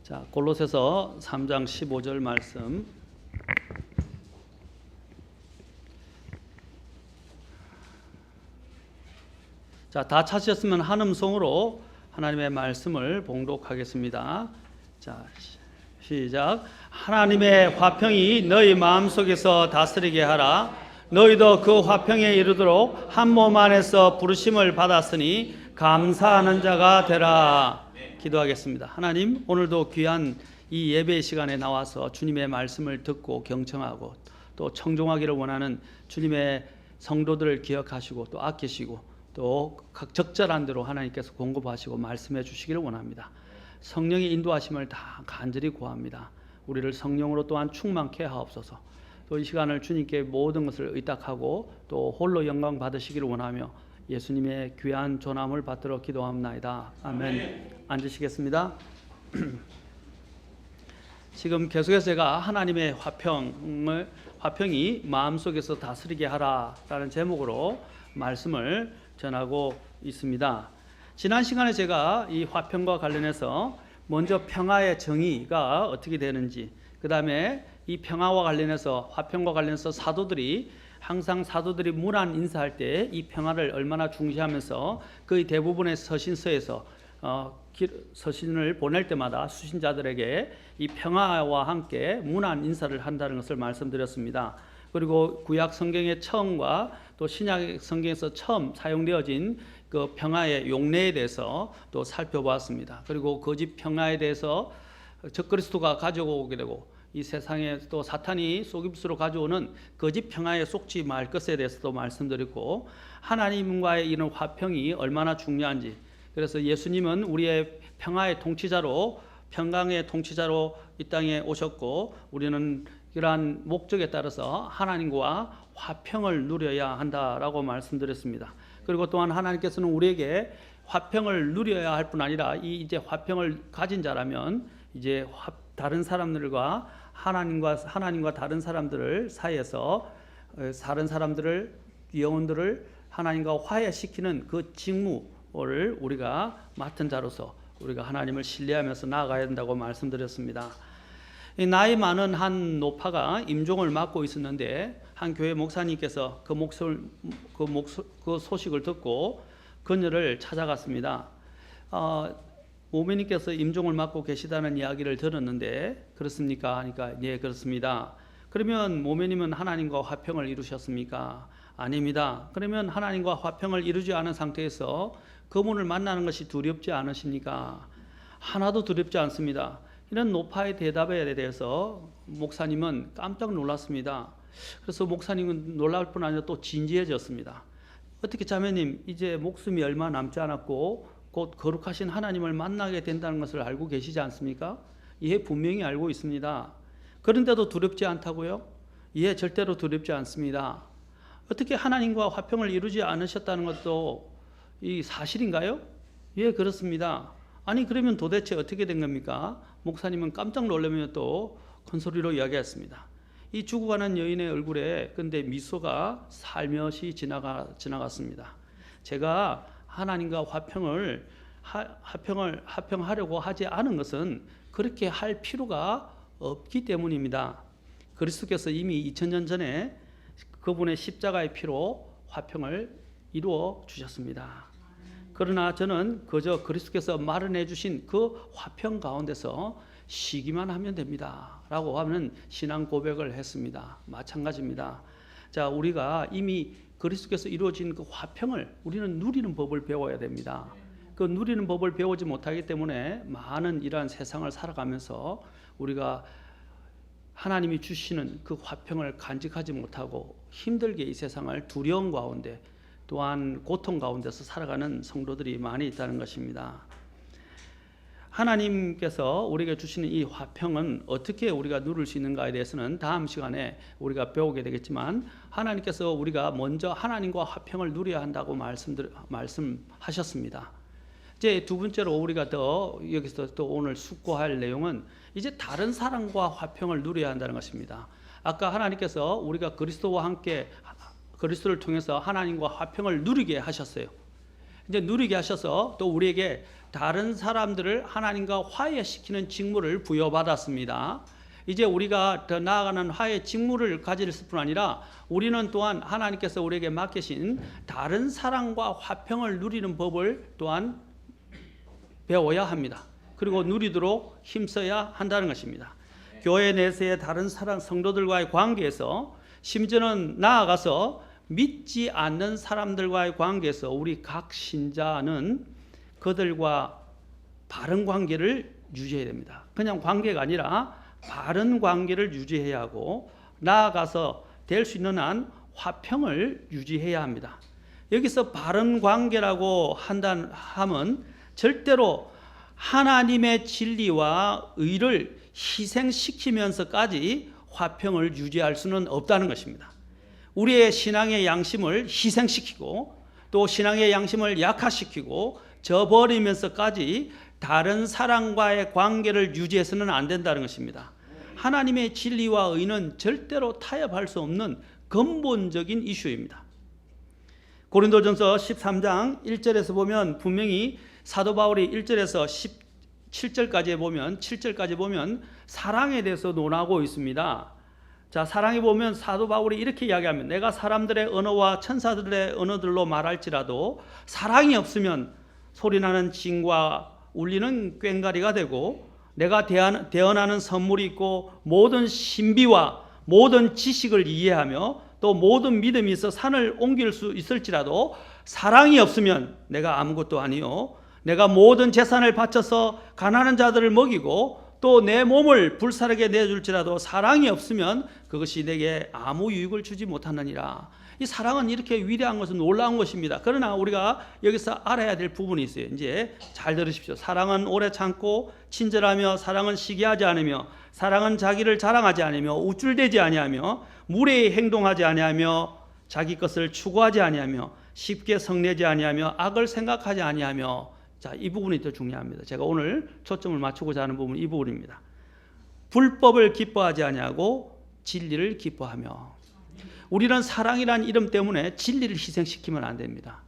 자, 골로새서 3장 15절 말씀. 자, 다 찾으셨으면 한음성으로 하나님의 말씀을 봉독하겠습니다. 자, 시작. 하나님의 화평이 너희 마음속에서 다스리게 하라. 너희도 그 화평에 이르도록 한 몸 안에서 부르심을 받았으니 감사하는 자가 되라. 기도하겠습니다. 하나님, 오늘도 귀한 이 예배 시간에 나와서 주님의 말씀을 듣고 경청하고 또 청종하기를 원하는 주님의 성도들을 기억하시고 또 아끼시고 또 각 적절한 대로 하나님께서 공급하시고 말씀해 주시기를 원합니다. 성령의 인도하심을 다 간절히 구합니다. 우리를 성령으로 또한 충만케 하옵소서. 또 이 시간을 주님께 모든 것을 의탁하고 또 홀로 영광 받으시기를 원하며 예수님의 귀한 존함을 받들어 기도합나이다. 아멘. 앉으시겠습니다. 지금 계속해서 제가 하나님의 화평이 마음속에서 다스리게 하라라는 제목으로 말씀을 전하고 있습니다. 지난 시간에 제가 이 화평과 관련해서 먼저 평화의 정의가 어떻게 되는지, 그 다음에 이 평화와 관련해서 화평과 관련해서 항상 사도들이 문안 인사할 때 이 평화를 얼마나 중시하면서 거의 대부분의 서신서에서 서신을 보낼 때마다 수신자들에게 이 평화와 함께 문안 인사를 한다는 것을 말씀드렸습니다. 그리고 구약 성경의 처음과 또 신약 성경에서 처음 사용되어진 그 평화의 용례에 대해서 또 살펴보았습니다. 그리고 거짓 평화에 대해서 적그리스도가 가져오게 되고 이 세상에 또 사탄이 속임수로 가져오는 거짓 평화에 속지 말 것에 대해서도 말씀드렸고, 하나님과의 이런 화평이 얼마나 중요한지, 그래서 예수님은 우리의 평화의 통치자로, 평강의 통치자로 이 땅에 오셨고, 우리는 이러한 목적에 따라서 하나님과 화평을 누려야 한다라고 말씀드렸습니다. 그리고 또한 하나님께서는 우리에게 화평을 누려야 할 뿐 아니라 이제 화평을 가진 자라면 이제 다른 사람들과 하나님과 다른 사람들을 사이에서 다른 사람들을, 영혼들을 하나님과 화해시키는 그 직무를 우리가 맡은 자로서 우리가 하나님을 신뢰하면서 나아가야 된다고 말씀드렸습니다. 나이 많은 한 노파가 임종을 맡고 있었는데 한 교회 목사님께서 그 소식을 듣고 그녀를 찾아갔습니다. 모매님께서 임종을 맡고 계시다는 이야기를 들었는데 그렇습니까? 하니까 예, 그렇습니다. 그러면 모매님은 하나님과 화평을 이루셨습니까? 아닙니다. 그러면 하나님과 화평을 이루지 않은 상태에서 그분을 만나는 것이 두렵지 않으십니까? 하나도 두렵지 않습니다. 이런 노파의 대답에 대해서 목사님은 깜짝 놀랐습니다. 그래서 목사님은 놀랄 뿐 아니라 또 진지해졌습니다. 어떻게 자매님, 이제 목숨이 얼마 남지 않았고 곧 거룩하신 하나님을 만나게 된다는 것을 알고 계시지 않습니까? 예, 분명히 알고 있습니다. 그런데도 두렵지 않다고요? 예, 절대로 두렵지 않습니다. 어떻게 하나님과 화평을 이루지 않으셨다는 것도 이 사실인가요? 예, 그렇습니다. 아니, 그러면 도대체 어떻게 된 겁니까? 목사님은 깜짝 놀라며 또 큰 소리로 이야기했습니다. 이 죽어가는 여인의 얼굴에 근데 미소가 살며시 지나갔습니다. 제가 하나님과 화평하려고 하지 않은 것은 그렇게 할 필요가 없기 때문입니다. 그리스도께서 이미 2000년 전에 그분의 십자가의 피로 화평을 이루어 주셨습니다. 그러나 저는 그저 그리스도께서 마련해 주신 그 화평 가운데서 쉬기만 하면 됩니다 라고 하는 신앙 고백을 했습니다. 마찬가지입니다. 자, 우리가 이미 그리스도께서 이루어진 그 화평을 우리는 누리는 법을 배워야 됩니다. 그 누리는 법을 배우지 못하기 때문에 많은 이러한 세상을 살아가면서 우리가 하나님이 주시는 그 화평을 간직하지 못하고 힘들게 이 세상을 두려움 가운데 또한 고통 가운데서 살아가는 성도들이 많이 있다는 것입니다. 하나님께서 우리에게 주시는 이 화평은 어떻게 우리가 누릴 수 있는가에 대해서는 다음 시간에 우리가 배우게 되겠지만, 하나님께서 우리가 먼저 하나님과 화평을 누려야 한다고 말씀하셨습니다. 이제 두 번째로 우리가 더 여기서 또 오늘 숙고할 내용은 이제 다른 사람과 화평을 누려야 한다는 것입니다. 아까 하나님께서 우리가 그리스도와 함께 그리스도를 통해서 하나님과 화평을 누리게 하셨어요. 이제 누리게 하셔서 또 우리에게 다른 사람들을 하나님과 화해시키는 직무를 부여받았습니다. 이제 우리가 더 나아가는 화해 직무를 가질 뿐 아니라 우리는 또한 하나님께서 우리에게 맡기신 다른 사람과 화평을 누리는 법을 또한 배워야 합니다. 그리고 누리도록 힘써야 한다는 것입니다. 교회 내에서의 다른 사람 성도들과의 관계에서, 심지어는 나아가서 믿지 않는 사람들과의 관계에서 우리 각 신자는 그들과 바른 관계를 유지해야 됩니다. 그냥 관계가 아니라 바른 관계를 유지해야 하고, 나아가서 될 수 있는 한 화평을 유지해야 합니다. 여기서 바른 관계라고 하면 절대로 하나님의 진리와 의를 희생시키면서까지 화평을 유지할 수는 없다는 것입니다. 우리의 신앙의 양심을 희생시키고 또 신앙의 양심을 약화시키고 저버리면서까지 다른 사람과의 관계를 유지해서는 안 된다는 것입니다. 하나님의 진리와 의는 절대로 타협할 수 없는 근본적인 이슈입니다. 고린도전서 13장 1절에서 보면 분명히 사도 바울이 1절에서 17절까지 보면 사랑에 대해서 논하고 있습니다. 자, 사랑에 보면 사도 바울이 이렇게 이야기하면, 내가 사람들의 언어와 천사들의 언어들로 말할지라도 사랑이 없으면 소리나는 징과 울리는 꽹과리가 되고, 내가 대언하는 선물이 있고 모든 신비와 모든 지식을 이해하며 또 모든 믿음이 있어 산을 옮길 수 있을지라도 사랑이 없으면 내가 아무것도 아니요, 내가 모든 재산을 바쳐서 가난한 자들을 먹이고 또 내 몸을 불사르게 내줄지라도 사랑이 없으면 그것이 내게 아무 유익을 주지 못하느니라. 이 사랑은 이렇게 위대한 것은 놀라운 것입니다. 그러나 우리가 여기서 알아야 될 부분이 있어요. 이제 잘 들으십시오. 사랑은 오래 참고 친절하며, 사랑은 시기하지 않으며, 사랑은 자기를 자랑하지 않으며, 우쭐대지 아니하며, 무례히 행동하지 아니하며, 자기 것을 추구하지 아니하며, 쉽게 성내지 아니하며, 악을 생각하지 아니하며. 자, 이 부분이 더 중요합니다. 제가 오늘 초점을 맞추고자 하는 부분은 이 부분입니다. 불법을 기뻐하지 아니하고 진리를 기뻐하며. 우리는 사랑이라는 이름 때문에 진리를 희생시키면 안 됩니다.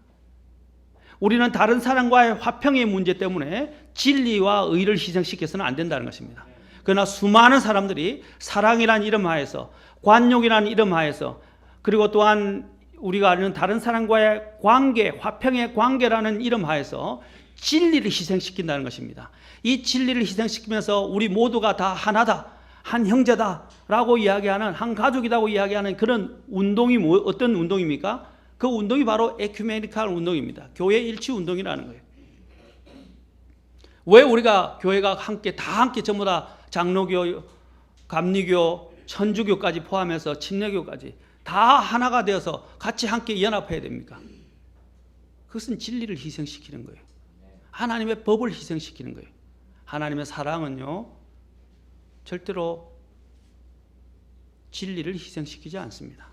우리는 다른 사람과의 화평의 문제 때문에 진리와 의를 희생시켜서는 안 된다는 것입니다. 그러나 수많은 사람들이 사랑이라는 이름 하에서, 관용이라는 이름 하에서, 그리고 또한 우리가 아는 다른 사람과의 관계, 화평의 관계라는 이름 하에서 진리를 희생시킨다는 것입니다. 이 진리를 희생시키면서 우리 모두가 다 하나다, 한 형제다라고 이야기하는, 한 가족이라고 이야기하는 그런 운동이 어떤 운동입니까? 그 운동이 바로 에큐메니칼 운동입니다. 교회 일치 운동이라는 거예요. 왜 우리가 교회가 다 함께 전부 다 장로교, 감리교, 천주교까지 포함해서 침례교까지 다 하나가 되어서 같이 함께 연합해야 됩니까? 그것은 진리를 희생시키는 거예요. 하나님의 법을 희생시키는 거예요. 하나님의 사랑은요, 절대로 진리를 희생시키지 않습니다.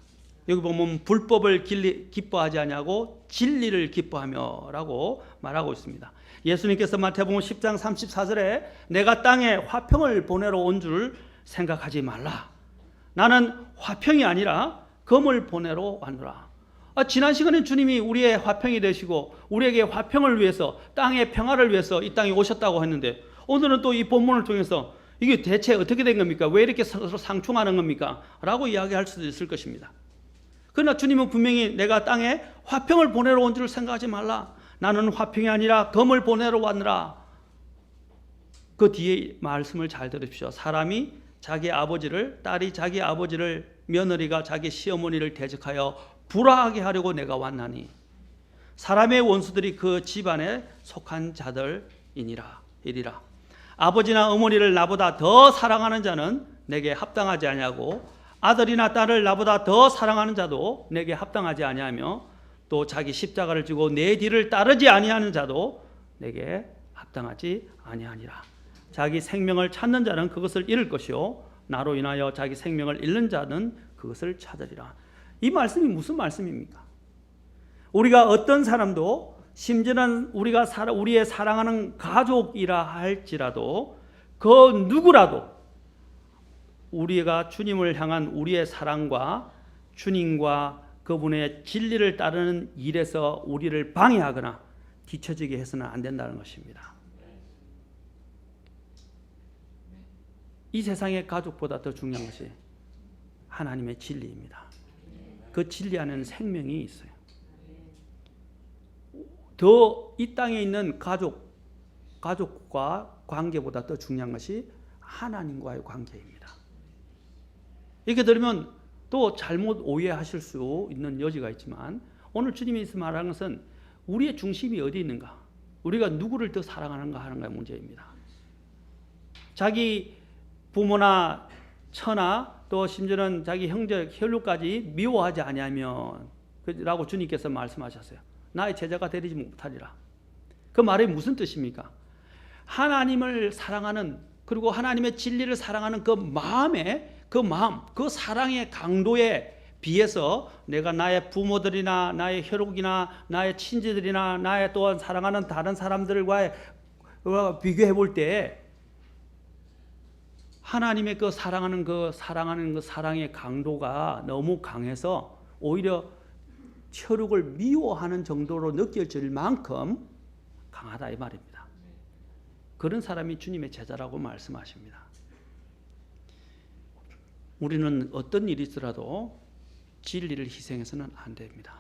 여기 보면 불법을 기뻐하지 아니하고 진리를 기뻐하며 라고 말하고 있습니다. 예수님께서 마태복음 10장 34절에 내가 땅에 화평을 보내러 온 줄 생각하지 말라. 나는 화평이 아니라 검을 보내러 왔노라. 지난 시간에 주님이 우리의 화평이 되시고 우리에게 화평을 위해서, 땅의 평화를 위해서 이 땅에 오셨다고 했는데, 오늘은 또 이 본문을 통해서 이게 대체 어떻게 된 겁니까? 왜 이렇게 서로 상충하는 겁니까? 라고 이야기할 수도 있을 것입니다. 그러나 주님은 분명히 내가 땅에 화평을 보내러 온 줄 생각하지 말라. 나는 화평이 아니라 검을 보내러 왔느라. 그 뒤에 말씀을 잘 들으십시오. 사람이 자기 아버지를, 딸이 자기 아버지를, 며느리가 자기 시어머니를 대적하여 불화하게 하려고 내가 왔나니 사람의 원수들이 그 집안에 속한 자들이니라. 이리라. 아버지나 어머니를 나보다 더 사랑하는 자는 내게 합당하지 아니하고, 아들이나 딸을 나보다 더 사랑하는 자도 내게 합당하지 아니하며, 또 자기 십자가를 지고 내 뒤를 따르지 아니하는 자도 내게 합당하지 아니하니라. 자기 생명을 찾는 자는 그것을 잃을 것이요 나로 인하여 자기 생명을 잃는 자는 그것을 찾으리라. 이 말씀이 무슨 말씀입니까? 우리가 어떤 사람도 심지어는 우리의 사랑하는 가족이라 할지라도 그 누구라도 우리가 주님을 향한 우리의 사랑과 주님과 그분의 진리를 따르는 일에서 우리를 방해하거나 뒤처지게 해서는 안 된다는 것입니다. 이 세상의 가족보다 더 중요한 것이 하나님의 진리입니다. 그 진리 안에는 생명이 있어요. 더 이 땅에 있는 가족과 관계보다 더 중요한 것이 하나님과의 관계입니다. 이렇게 들으면 또 잘못 오해하실 수 있는 여지가 있지만 오늘 주님이 말하는 것은 우리의 중심이 어디 있는가, 우리가 누구를 더 사랑하는가 하는 것의 문제입니다. 자기 부모나 처나 또 심지어는 자기 형제 혈육까지 미워하지 아니하면 라고 주님께서 말씀하셨어요. 나의 제자가 되지 못하리라. 그 말이 무슨 뜻입니까? 하나님을 사랑하는, 그리고 하나님의 진리를 사랑하는 그 마음에 그 사랑의 강도에 비해서 내가 나의 부모들이나 나의 혈육이나 나의 친지들이나 나의 또한 사랑하는 다른 사람들과의 비교해 볼 때 하나님의 그 사랑하는 그 사랑의 강도가 너무 강해서 오히려 혈육을 미워하는 정도로 느껴질 만큼 강하다 이 말입니다. 그런 사람이 주님의 제자라고 말씀하십니다. 우리는 어떤 일이 있더라도 진리를 희생해서는 안 됩니다.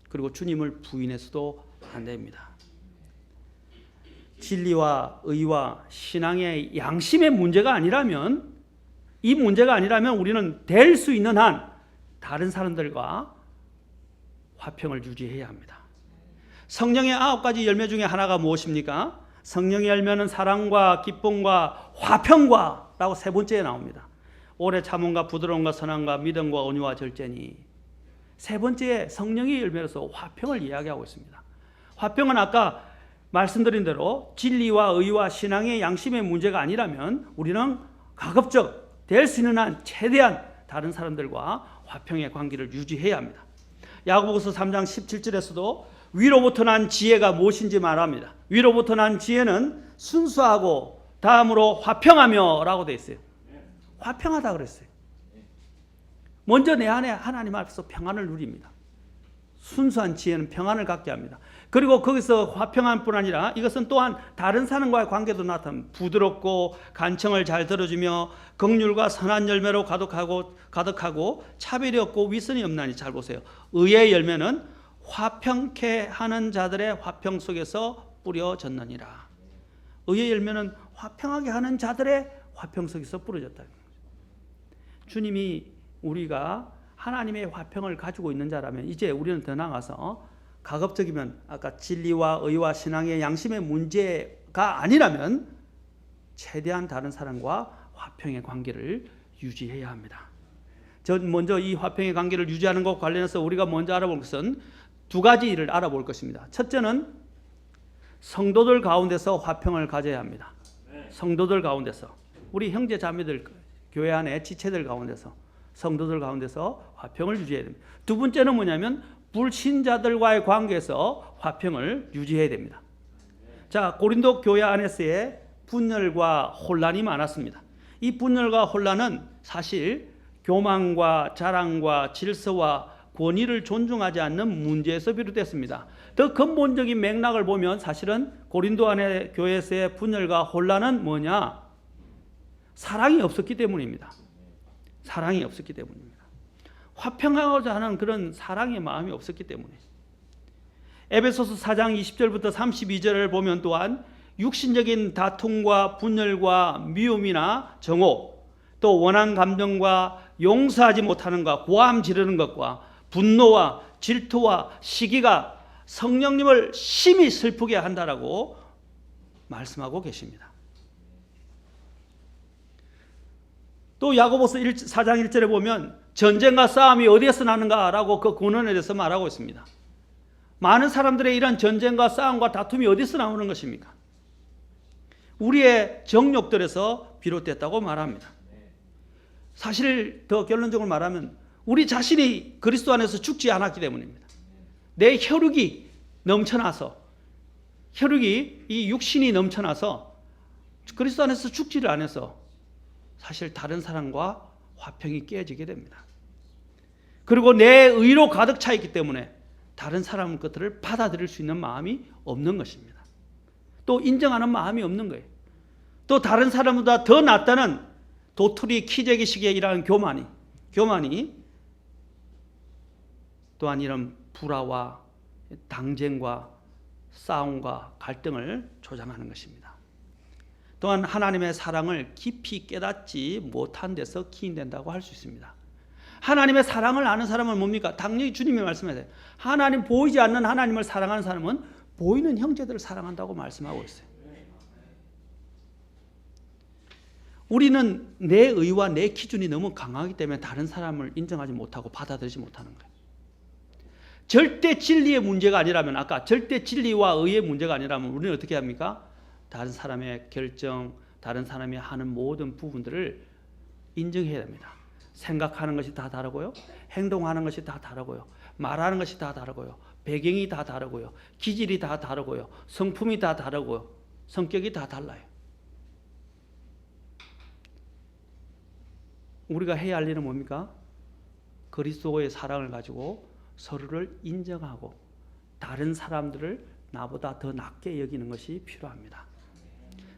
그리고 주님을 부인해서도 안 됩니다. 진리와 의와 신앙의 양심의 문제가 아니라면, 이 문제가 아니라면 우리는 될 수 있는 한 다른 사람들과 화평을 유지해야 합니다. 성령의 9가지 열매 중에 하나가 무엇입니까? 성령의 열매는 사랑과 기쁨과 화평과 라고 세 번째에 나옵니다. 오래 참음과 부드러움과 선함과 믿음과 온유와 절제니, 세 번째에 성령의 열매로서 화평을 이야기하고 있습니다. 화평은 아까 말씀드린 대로 진리와 의와 신앙의 양심의 문제가 아니라면 우리는 가급적 될 수 있는 한 최대한 다른 사람들과 화평의 관계를 유지해야 합니다. 야고보서 3장 17절에서도 위로부터 난 지혜가 무엇인지 말합니다. 위로부터 난 지혜는 순수하고 다음으로 화평하며 라고 되어 있어요. 화평하다 그랬어요. 먼저 내 안에 하나님 앞에서 평안을 누립니다. 순수한 지혜는 평안을 갖게 합니다. 그리고 거기서 화평한 뿐 아니라 이것은 또한 다른 사람과의 관계도 나타납니다. 부드럽고 간청을 잘 들어주며 긍휼과 선한 열매로 가득하고 차별이 없고 위선이 없나니. 잘 보세요. 의의 열매는 화평케 하는 자들의 화평 속에서 뿌려졌느니라. 의의 열매는 화평하게 하는 자들의 화평 속에서 뿌려졌다. 주님이 우리가 하나님의 화평을 가지고 있는 자라면 이제 우리는 더 나아가서 가급적이면 아까 진리와 의와 신앙의 양심의 문제가 아니라면 최대한 다른 사람과 화평의 관계를 유지해야 합니다. 먼저 이 화평의 관계를 유지하는 것과 관련해서 우리가 먼저 알아볼 것은 두 가지 일을 알아볼 것입니다. 첫째는 성도들 가운데서 화평을 가져야 합니다. 성도들 가운데서, 우리 형제 자매들, 교회 안에 지체들 가운데서, 성도들 가운데서 화평을 유지해야 됩니다. 두 번째는 뭐냐면 불신자들과의 관계에서 화평을 유지해야 됩니다. 자, 고린도 교회 안에서의 분열과 혼란이 많았습니다. 이 분열과 혼란은 사실 교만과 자랑과 질서와 권위를 존중하지 않는 문제에서 비롯됐습니다. 더 근본적인 맥락을 보면 사실은 고린도 안의 교회에서의 분열과 혼란은 뭐냐? 사랑이 없었기 때문입니다. 사랑이 없었기 때문입니다. 화평하고자 하는 그런 사랑의 마음이 없었기 때문에. 에베소서 4장 20절부터 32절을 보면 또한 육신적인 다툼과 분열과 미움이나 정오, 또 원한 감정과 용서하지 못하는 것, 고함 지르는 것과 분노와 질투와 시기가 성령님을 심히 슬프게 한다라고 말씀하고 계십니다. 또 야고보서 4장 1절에 보면 전쟁과 싸움이 어디에서 나는가라고 그 근원에 대해서 말하고 있습니다. 많은 사람들의 이런 전쟁과 싸움과 다툼이 어디서 나오는 것입니까? 우리의 정욕들에서 비롯됐다고 말합니다. 사실 더 결론적으로 말하면 우리 자신이 그리스도 안에서 죽지 않았기 때문입니다. 내 혈육이 넘쳐나서, 혈육이 이 육신이 넘쳐나서 그리스도 안에서 죽지를 않아서 사실 다른 사람과 화평이 깨지게 됩니다. 그리고 내 의로 가득 차 있기 때문에 다른 사람 것들을 받아들일 수 있는 마음이 없는 것입니다. 또 인정하는 마음이 없는 거예요. 또 다른 사람보다 더 낫다는 도토리 키재기식에 일하는 교만이 또한 이런 불화와 당쟁과 싸움과 갈등을 조장하는 것입니다. 또한 하나님의 사랑을 깊이 깨닫지 못한 데서 기인된다고 할 수 있습니다. 하나님의 사랑을 아는 사람은 뭡니까? 당연히 주님이 말씀하세요. 하나님, 보이지 않는 하나님을 사랑하는 사람은 보이는 형제들을 사랑한다고 말씀하고 있어요. 우리는 내 의와 내 기준이 너무 강하기 때문에 다른 사람을 인정하지 못하고 받아들이지 못하는 거예요. 절대 진리의 문제가 아니라면, 아까 절대 진리와 의의 문제가 아니라면 우리는 어떻게 합니까? 다른 사람의 결정, 다른 사람이 하는 모든 부분들을 인정해야 됩니다. 생각하는 것이 다 다르고요, 행동하는 것이 다 다르고요, 말하는 것이 다 다르고요, 배경이 다 다르고요, 기질이 다 다르고요, 성품이 다 다르고요, 성격이 다 달라요. 우리가 해야 할 일은 뭡니까? 그리스도의 사랑을 가지고 서로를 인정하고 다른 사람들을 나보다 더 낮게 여기는 것이 필요합니다.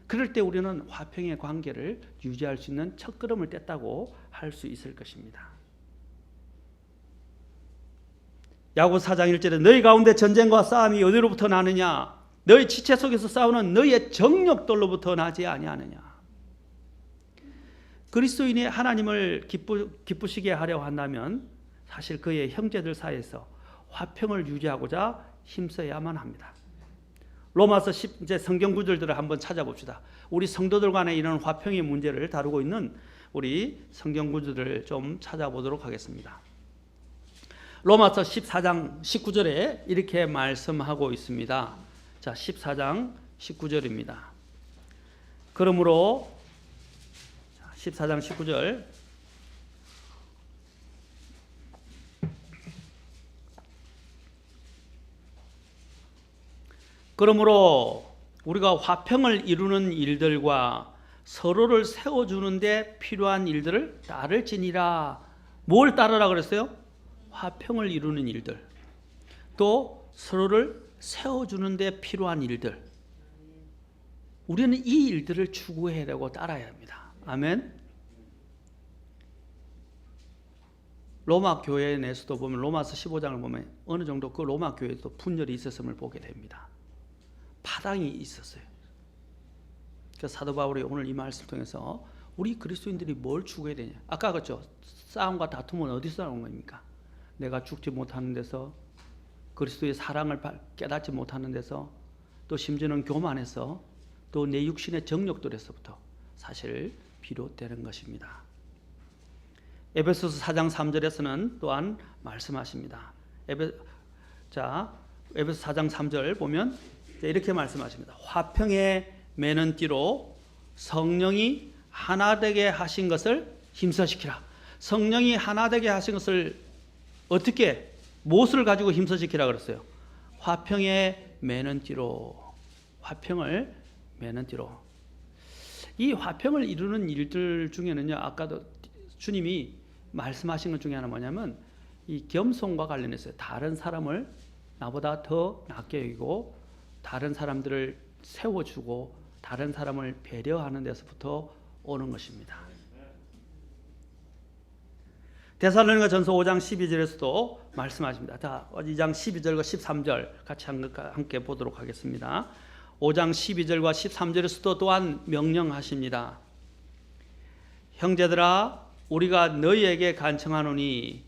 그럴 때 우리는 화평의 관계를 유지할 수 있는 첫걸음을 뗐다고 할 수 있을 것입니다. 야고보서 4장 1절에 너희 가운데 전쟁과 싸움이 어디로부터 나느냐? 너희 지체 속에서 싸우는 너희의 정욕들로부터 나지 아니하느냐? 그리스도인이 하나님을 기쁘시게 하려 한다면 사실 그의 형제들 사이에서 화평을 유지하고자 힘써야만 합니다. 로마서 10제 성경 구절들을 한번 찾아봅시다. 우리 성도들 간에 이런 화평의 문제를 다루고 있는 우리 성경 구절들을 좀 찾아보도록 하겠습니다. 로마서 14장 19절에 이렇게 말씀하고 있습니다. 자, 14장 19절입니다. 그러므로 14장 19절 그러므로 우리가 화평을 이루는 일들과 서로를 세워주는 데 필요한 일들을 따를지니라. 뭘 따르라 그랬어요? 화평을 이루는 일들, 또 서로를 세워주는 데 필요한 일들. 우리는 이 일들을 추구해야 되고 따라야 합니다. 아멘. 로마 교회 내에서도 보면 로마서 15장을 보면 어느 정도 그 로마 교회도 분열이 있었음을 보게 됩니다. 파당이 있었어요. 그래서 사도 바울이 오늘 이 말씀을 통해서 우리 그리스도인들이 뭘 추구해야 되냐. 아까 그랬죠. 싸움과 다툼은 어디서 나오는 겁니까? 내가 죽지 못하는 데서, 그리스도의 사랑을 깨닫지 못하는 데서, 또 심지어는 교만에서, 또 내 육신의 정욕들에서부터 사실 비롯되는 것입니다. 에베소서 4장 3절에서는 또한 말씀하십니다. 에베소서 4장 3절 보면 이렇게 말씀하십니다. 화평에 매는 띠로 성령이 하나 되게 하신 것을 힘써시키라. 성령이 하나 되게 하신 것을 어떻게, 무엇을 가지고 힘써시키라 그랬어요? 화평에 매는 띠로. 화평을 매는 띠로. 이 화평을 이루는 일들 중에는요, 아까도 주님이 말씀하신 것 중에 하나 뭐냐면 이 겸손과 관련해서 다른 사람을 나보다 더 낮게 여기고 다른 사람들을 세워주고 다른 사람을 배려하는 데서부터 오는 것입니다. 데살로니가 전서 5장 12절에서도 말씀하십니다. 자, 2장 12절과 13절 같이 함께 보도록 하겠습니다. 5장 12절과 13절에서도 또한 명령하십니다. 형제들아, 우리가 너희에게 간청하노니.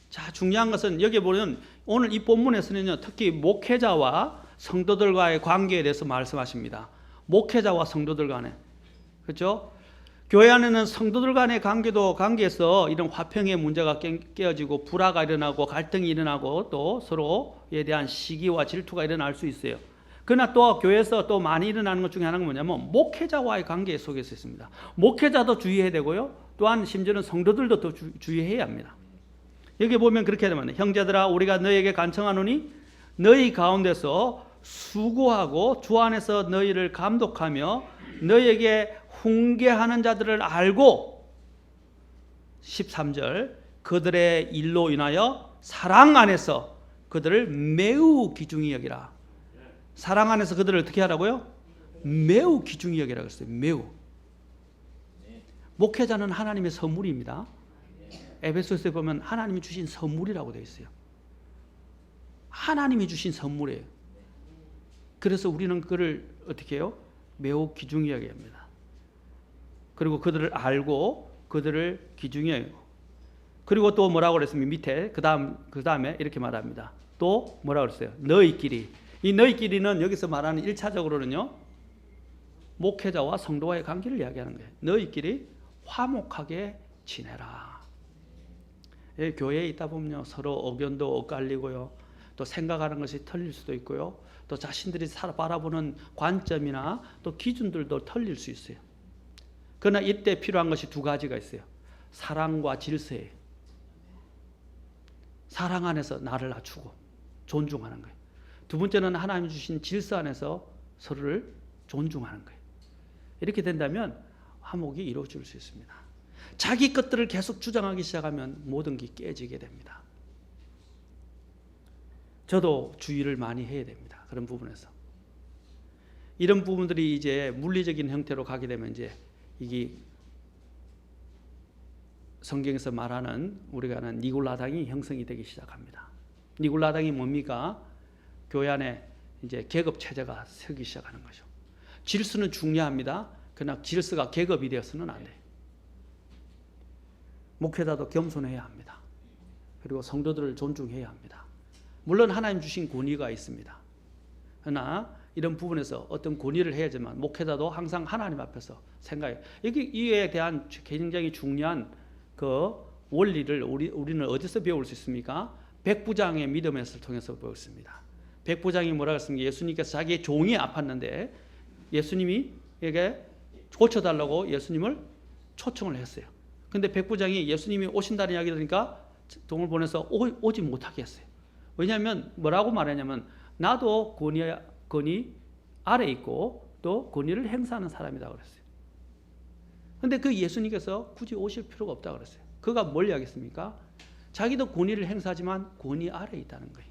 자, 중요한 것은 여기 보면 오늘 이 본문에서는요, 특히 목회자와 성도들과의 관계에 대해서 말씀하십니다. 목회자와 성도들 간에, 그렇죠? 교회 안에는 성도들 간의 관계에서 이런 화평의 문제가 깨어지고 불화가 일어나고 갈등이 일어나고 또 서로에 대한 시기와 질투가 일어날 수 있어요. 그러나 또 교회에서 또 많이 일어나는 것 중에 하나가 뭐냐면 목회자와의 관계 속에서 있습니다. 목회자도 주의해야 되고요. 또한 심지어는 성도들도 더 주의해야 합니다. 여기 보면 그렇게 되면 형제들아 우리가 너희에게 간청하노니 너희 가운데서 수고하고 주 안에서 너희를 감독하며 너희에게 훈계하는 자들을 알고 13절 그들의 일로 인하여 사랑 안에서 그들을 매우 귀중히 여기라. 사랑 안에서 그들을 어떻게 하라고요? 매우 귀중히 여기라고 했어요. 매우. 목회자는 하나님의 선물입니다. 에베소서에 보면 하나님이 주신 선물이라고 되어 있어요. 하나님이 주신 선물이에요. 그래서 우리는 그를 어떻게 해요? 매우 귀중히 여겨야 합니다. 그리고 그들을 알고 그들을 귀중히 여기고 그리고 또 뭐라고 그랬습니까? 밑에 그 다음에 이렇게 말합니다. 또 뭐라고 그랬어요? 너희끼리. 이 너희끼리는 여기서 말하는 1차적으로는요. 목회자와 성도와의 관계를 이야기하는 거예요. 너희끼리 화목하게 지내라. 교회에 있다 보면요. 서로 의견도 엇갈리고요. 또 생각하는 것이 틀릴 수도 있고요. 또 자신들이 바라보는 관점이나 또 기준들도 틀릴 수 있어요. 그러나 이때 필요한 것이 두 가지가 있어요. 사랑과 질서예요. 사랑 안에서 나를 낮추고 존중하는 거예요. 두 번째는 하나님 주신 질서 안에서 서로를 존중하는 거예요. 이렇게 된다면 화목이 이루어질 수 있습니다. 자기 것들을 계속 주장하기 시작하면 모든 게 깨지게 됩니다. 저도 주의를 많이 해야 됩니다. 그런 부분에서. 이런 부분들이 이제 물리적인 형태로 가게 되면 이제 이게 성경에서 말하는 우리가 아는 니골라당이 형성이 되기 시작합니다. 니골라당이 뭡니까? 교회 안에 이제 계급 체제가 서기 시작하는 거죠. 질서는 중요합니다. 그러나 질서가 계급이 되어서는 안 돼요. 목회자도 겸손해야 합니다. 그리고 성도들을 존중해야 합니다. 물론 하나님 주신 권위가 있습니다. 그러나 이런 부분에서 어떤 권위를 해야지만 목회자도 항상 하나님 앞에서 생각해. 이에 대한 굉장히 중요한 그 원리를 우리는 어디서 배울 수 있습니까? 백부장의 믿음에서 통해서 배웠습니다. 백부장이 뭐라고 했습니까? 예수님께서 자기의 종이 아팠는데 예수님이 에게 고쳐달라고 예수님을 초청을 했어요. 근데 백부장이 예수님이 오신다는 이야기 들으니까 동을 보내서 오지 못하게 했어요. 왜냐하면 뭐라고 말하냐면 나도 권위 아래 있고 또 권위를 행사하는 사람이다 그랬어요. 근데 그 예수님께서 굳이 오실 필요가 없다 그랬어요. 그가 뭘 이야기했습니까? 자기도 권위를 행사하지만 권위 아래 있다는 거예요.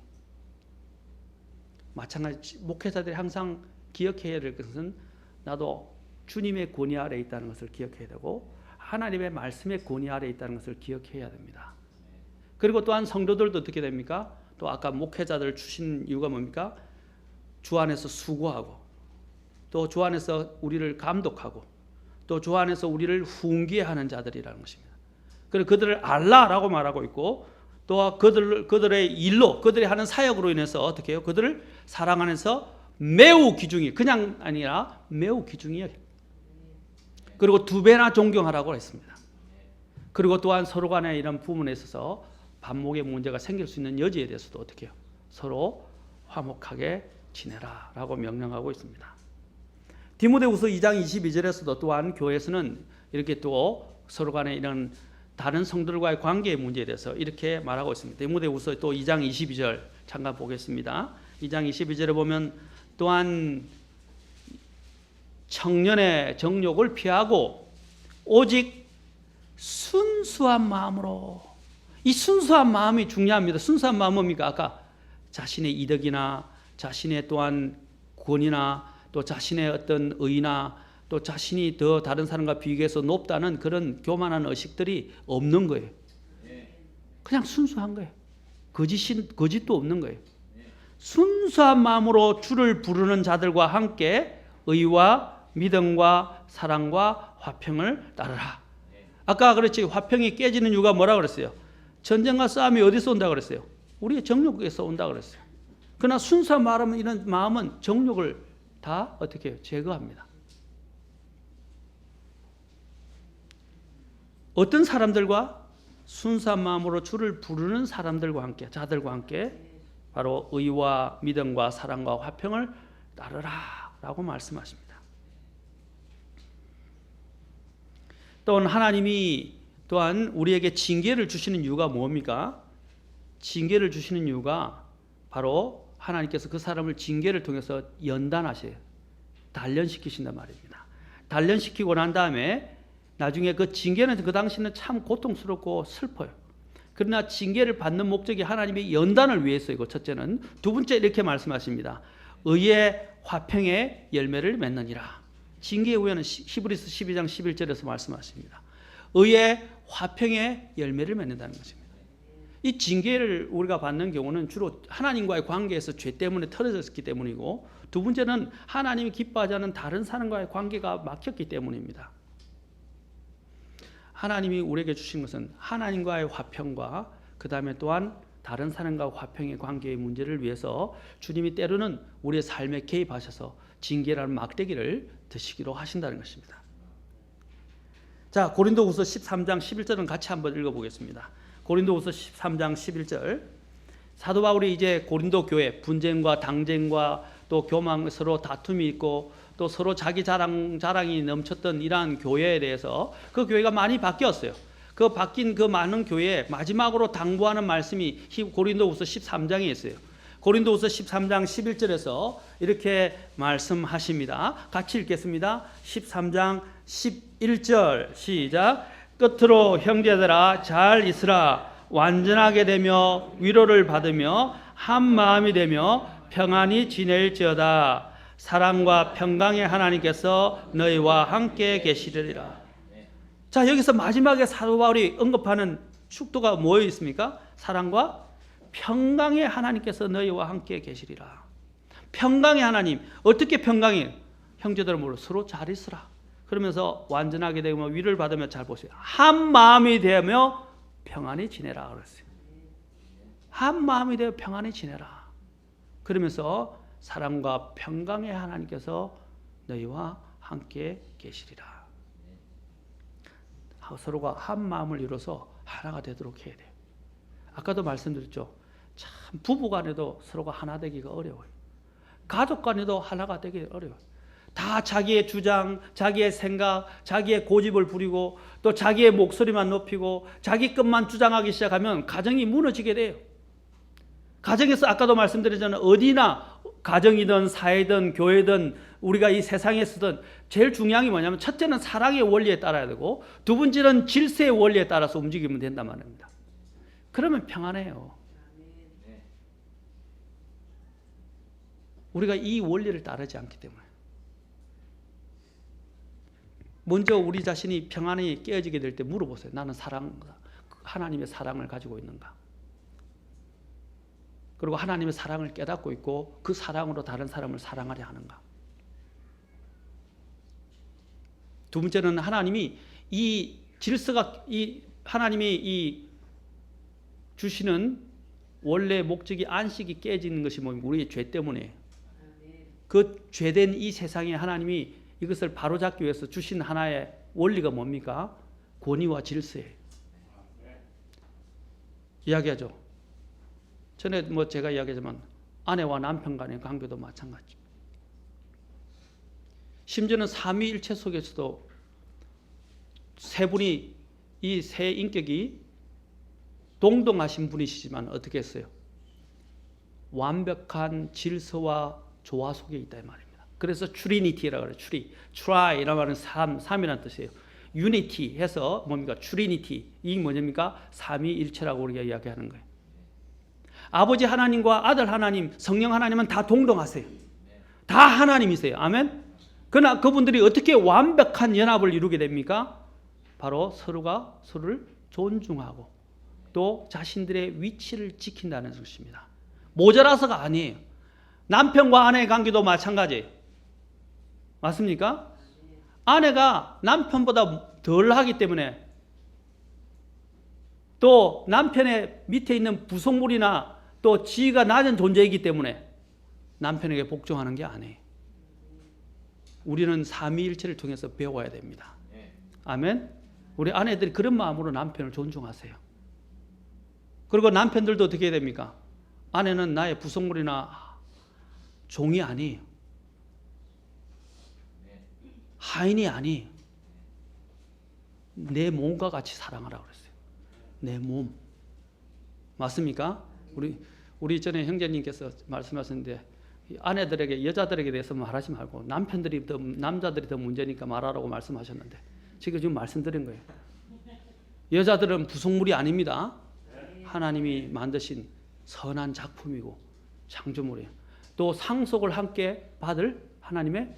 마찬가지 목회자들이 항상 기억해야 될 것은 나도 주님의 권위 아래 있다는 것을 기억해야 되고 하나님의 말씀의 권위 아래 있다는 것을 기억해야 됩니다. 그리고 또한 성도들도 어떻게 됩니까? 또 아까 목회자들 주신 이유가 뭡니까? 주 안에서 수고하고 또 주 안에서 우리를 감독하고 또 주 안에서 우리를 훈계하는 자들이라는 것입니다. 그리고 그들을 알라라고 말하고 있고 또 그들의 일로 그들이 하는 사역으로 인해서 어떻게 해요? 그들을 사랑 안에서 매우 귀중히 그냥 아니라 매우 귀중히 그리고 두 배나 존경하라고 했습니다. 그리고 또한 서로 간에 이런 부분에 있어서 반목의 문제가 생길 수 있는 여지에 대해서도 어떻게 해요? 서로 화목하게 지내라라고 명령하고 있습니다. 디모데후서 2장 22절에서도 또한 교회에서는 이렇게 또 서로 간에 이런 다른 성들과의 관계의 문제에 대해서 이렇게 말하고 있습니다. 디모데후서 또 2장 22절 잠깐 보겠습니다. 2장 22절에 보면 또한 청년의 정욕을 피하고 오직 순수한 마음으로 이 순수한 마음이 중요합니다. 순수한 마음은 뭡니까? 아까 자신의 이득이나 자신의 또한 권위나 또 자신의 어떤 의나 또 자신이 더 다른 사람과 비교해서 높다는 그런 교만한 의식들이 없는 거예요. 그냥 순수한 거예요. 거짓도 없는 거예요. 순수한 마음으로 주를 부르는 자들과 함께 의와 믿음과 사랑과 화평을 따르라. 아까 그렇지 화평이 깨지는 이유가 뭐라 그랬어요? 전쟁과 싸움이 어디서 온다 그랬어요? 우리의 정욕에서 온다 그랬어요. 그러나 순수한 마음은 이런 마음은 정욕을 다 어떻게 해요? 제거합니다. 어떤 사람들과 순수한 마음으로 주를 부르는 사람들과 함께 자들과 함께 바로 의와 믿음과 사랑과 화평을 따르라 라고 말씀하십니다. 또한 하나님이 또한 우리에게 징계를 주시는 이유가 뭡니까? 징계를 주시는 이유가 바로 하나님께서 그 사람을 징계를 통해서 연단하셔요. 단련시키신단 말입니다. 단련시키고 난 다음에 나중에 그 징계는 그 당시는 참 고통스럽고 슬퍼요. 그러나 징계를 받는 목적이 하나님의 연단을 위해서이고 첫째는, 두 번째 이렇게 말씀하십니다. 의의 화평의 열매를 맺느니라. 징계 후에는 히브리서 12장 11절에서 말씀하십니다. 의의 화평의 열매를 맺는다는 것입니다. 이 징계를 우리가 받는 경우는 주로 하나님과의 관계에서 죄 때문에 틀어졌기 때문이고, 두 번째는 하나님이 기뻐하지 않는 다른 사람과의 관계가 막혔기 때문입니다. 하나님이 우리에게 주신 것은 하나님과의 화평과 그 다음에 또한 다른 사람과 화평의 관계의 문제를 위해서 주님이 때로는 우리의 삶에 개입하셔서 징계라는 막대기를 드시기로 하신다는 것입니다. 자, 고린도후서 13장 11절은 같이 한번 읽어보겠습니다. 고린도후서 13장 11절. 사도 바울이 이제 고린도 교회 분쟁과 당쟁과 또 교망, 서로 다툼이 있고 또 서로 자기 자랑이 넘쳤던 이러한 교회에 대해서 그 교회가 많이 바뀌었어요. 그 바뀐 그 많은 교회에 마지막으로 당부하는 말씀이 고린도후서 13장에 있어요. 고린도후서 13장 11절에서 이렇게 말씀하십니다. 같이 읽겠습니다. 13장 11절 시작. 끝으로 형제들아 잘 있으라. 완전하게 되며 위로를 받으며 한 마음이 되며 평안히 지낼지어다. 사랑과 평강의 하나님께서 너희와 함께 계시리라. 자, 여기서 마지막에 사도 바울이 언급하는 축도가 뭐에 있습니까? 사랑과 평강의 하나님께서 너희와 함께 계시리라. 평강의 하나님, 어떻게 평강이에요? 형제들 모두 서로 잘 있으라. 그러면서 완전하게 되며 위를 받으며, 잘 보세요. 한 마음이 되며 평안히 지내라 그랬어요. 한 마음이 되어 평안히 지내라. 그러면서 사랑과 평강의 하나님께서 너희와 함께 계시리라. 서로가 한 마음을 이뤄서 하나가 되도록 해야 돼요. 아까도 말씀드렸죠. 참 부부 간에도 서로가 하나 되기가 어려워요. 가족 간에도 하나가 되기 어려워요. 다 자기의 주장, 자기의 생각, 자기의 고집을 부리고 또 자기의 목소리만 높이고 자기 것만 주장하기 시작하면 가정이 무너지게 돼요. 가정에서 아까도 말씀드렸잖아요. 어디나 가정이든 사회든 교회든 우리가 이 세상에서든 제일 중요한 게 뭐냐면, 첫째는 사랑의 원리에 따라야 되고 두 번째는 질서의 원리에 따라서 움직이면 된단 말입니다. 그러면 평안해요. 우리가 이 원리를 따르지 않기 때문에. 먼저 우리 자신이 평안이 깨어지게 될 때 물어보세요. 나는 하나님의 사랑을 가지고 있는가? 그리고 하나님의 사랑을 깨닫고 있고 그 사랑으로 다른 사람을 사랑하려 하는가? 두 번째는 하나님이 이 질서가, 하나님이 이 주시는 원래 목적이 안식이 깨지는 것이 뭡니까? 우리의 죄 때문에. 그 죄된 이 세상에 하나님이 이것을 바로잡기 위해서 주신 하나의 원리가 뭡니까? 권위와 질서예요. 이야기하죠. 전에 제가 이야기하지만 아내와 남편 간의 관계도 마찬가지. 심지어는 삼위일체 속에서도 세 분이, 이 세 인격이 동등하신 분이시지만 어떻게 했어요? 완벽한 질서와 조화 속에 있다 이 말입니다. 그래서 트리니티라고 그래요. 트라이라고 하는 삼이라는 뜻이에요. 유니티 해서 뭡니까? 트리니티. 이 뭐입니까? 삼위일체라고 우리가 이야기하는 거예요. 아버지 하나님과 아들 하나님, 성령 하나님은 다 동등하세요. 다 하나님이세요. 아멘. 그러나 그분들이 어떻게 완벽한 연합을 이루게 됩니까? 바로 서로가 서로를 존중하고 또 자신들의 위치를 지킨다는 것입니다. 모자라서가 아니에요. 남편과 아내의 관계도 마찬가지예요. 맞습니까? 아내가 남편보다 덜 하기 때문에, 또 남편의 밑에 있는 부속물이나 또 지위가 낮은 존재이기 때문에 남편에게 복종하는 게 아니에요. 우리는 삼위일체를 통해서 배워야 됩니다. 아멘. 우리 아내들이 그런 마음으로 남편을 존중하세요. 그리고 남편들도 어떻게 해야 됩니까? 아내는 나의 부속물이나 종이 아니에요. 하인이 아니에요. 내 몸과 같이 사랑하라고 그랬어요. 내 몸. 맞습니까? 우리 전에 형제님께서 말씀하셨는데 아내들에게, 여자들에게 대해서 말하지 말고 남자들이 더 문제니까 말하라고 말씀하셨는데 지금 말씀드린 거예요. 여자들은 부속물이 아닙니다. 하나님이 만드신 선한 작품이고 창조물이에요. 또 상속을 함께 받을 하나님의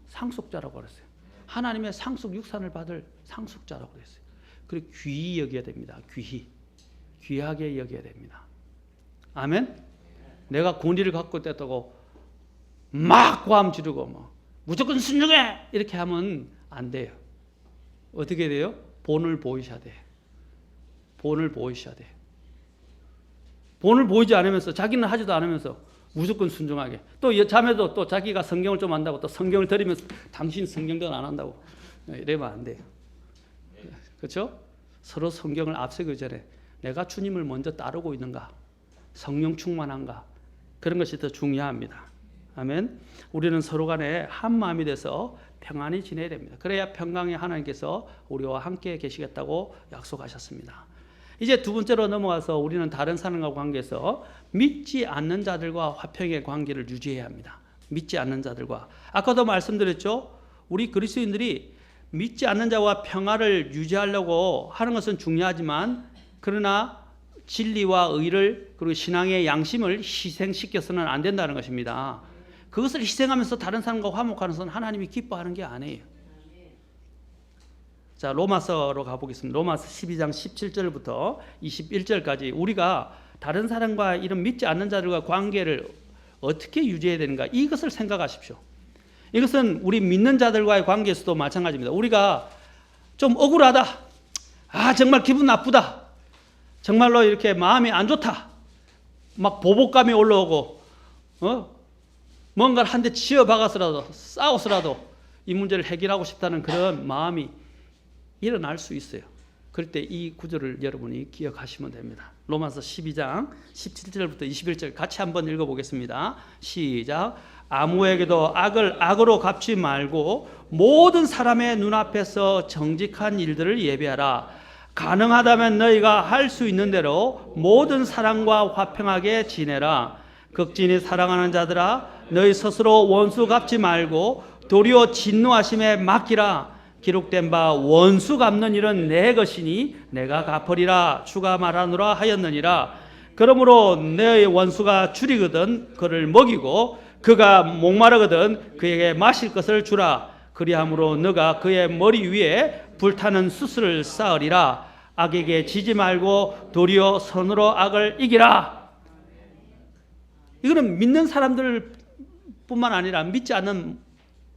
상속자라고 그랬어요. 하나님의 상속 육산을 받을 상속자라고 그랬어요. 그리고 귀히 여겨야 됩니다. 귀하게 여겨야 됩니다. 아멘. 내가 권위를 갖고 있다고 막 고함 지르고 뭐 무조건 순종해 이렇게 하면 안 돼요. 어떻게 돼요? 본을 보이셔야 돼. 본을 보이셔야 돼. 본을 보이지 않으면서 자기는 하지도 않으면서 무조건 순종하게. 또 자매도 또 자기가 성경을 좀 안다고 또 성경을 들으면서 당신 성경도 안 한다고 이러면 안 돼요. 그렇죠? 서로 성경을 앞세기 전에 내가 주님을 먼저 따르고 있는가, 성령 충만한가, 그런 것이 더 중요합니다. 아멘. 우리는 서로 간에 한 마음이 돼서 평안히 지내야 됩니다. 그래야 평강의 하나님께서 우리와 함께 계시겠다고 약속하셨습니다. 이제 두 번째로 넘어가서 우리는 다른 사람과 관계에서 믿지 않는 자들과 화평의 관계를 유지해야 합니다. 믿지 않는 자들과. 아까도 말씀드렸죠. 우리 그리스도인들이 믿지 않는 자와 평화를 유지하려고 하는 것은 중요하지만 그러나 진리와 의를 그리고 신앙의 양심을 희생시켜서는 안 된다는 것입니다. 그것을 희생하면서 다른 사람과 화목하는 것은 하나님이 기뻐하는 게 아니에요. 자, 로마서로 가보겠습니다. 로마서 12장 17절부터 21절까지 우리가 다른 사람과 이런 믿지 않는 자들과 관계를 어떻게 유지해야 되는가, 이것을 생각하십시오. 이것은 우리 믿는 자들과의 관계에서도 마찬가지입니다. 우리가 좀 억울하다, 정말 기분 나쁘다, 정말로 이렇게 마음이 안 좋다, 막 보복감이 올라오고 뭔가를 한 대 치어박아서라도 싸워서라도 이 문제를 해결하고 싶다는 그런 마음이 일어날 수 있어요. 그럴 때 이 구절을 여러분이 기억하시면 됩니다. 로마서 12장 17절부터 21절 같이 한번 읽어보겠습니다. 시작. 아무에게도 악을 악으로 갚지 말고 모든 사람의 눈앞에서 정직한 일들을 예비하라. 가능하다면 너희가 할 수 있는 대로 모든 사람과 화평하게 지내라. 극진히 사랑하는 자들아, 너희 스스로 원수 갚지 말고 도리어 진노하심에 맡기라. 기록된 바 원수 갚는 일은 내 것이니 내가 갚으리라 주가 말하노라 하였느니라. 그러므로 너의 원수가 줄이거든 그를 먹이고 그가 목마르거든 그에게 마실 것을 주라. 그리함으로 너가 그의 머리 위에 불타는 수슬을 쌓으리라. 악에게 지지 말고 도리어 선으로 악을 이기라. 이거는 믿는 사람들 뿐만 아니라 믿지 않는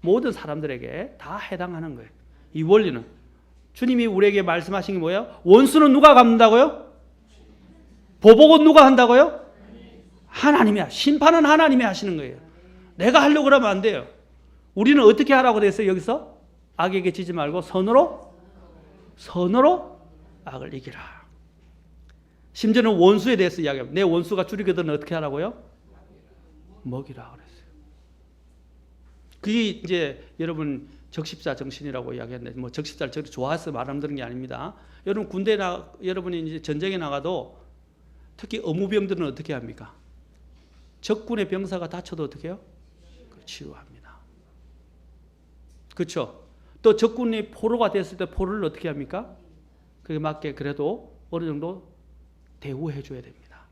모든 사람들에게 다 해당하는 거예요. 이 원리는 주님이 우리에게 말씀하신 게 뭐예요? 원수는 누가 갚는다고요? 보복은 누가 한다고요? 하나님이야. 심판은 하나님이 하시는 거예요. 내가 하려고 그러면 안 돼요. 우리는 어떻게 하라고 돼 있어요? 여기서 악에게 지지 말고 선으로 악을 이기라. 심지어는 원수에 대해서 이야기합니다. 내 원수가 줄이거든 어떻게 하라고요? 먹이라 그랬어요. 그게 이제 여러분 적십자 정신이라고 이야기했는데 뭐 적십자를 저렇게 좋아해서 말하는 게 아닙니다. 여러분 여러분이 이제 전쟁에 나가도 특히 어무병들은 어떻게 합니까? 적군의 병사가 다쳐도 어떻게 해요? 치유합니다. 그렇죠? 또 적군이 포로가 됐을 때 포로를 어떻게 합니까? 그게 맞게 그래도 어느 정도 대우해 줘야 됩니다.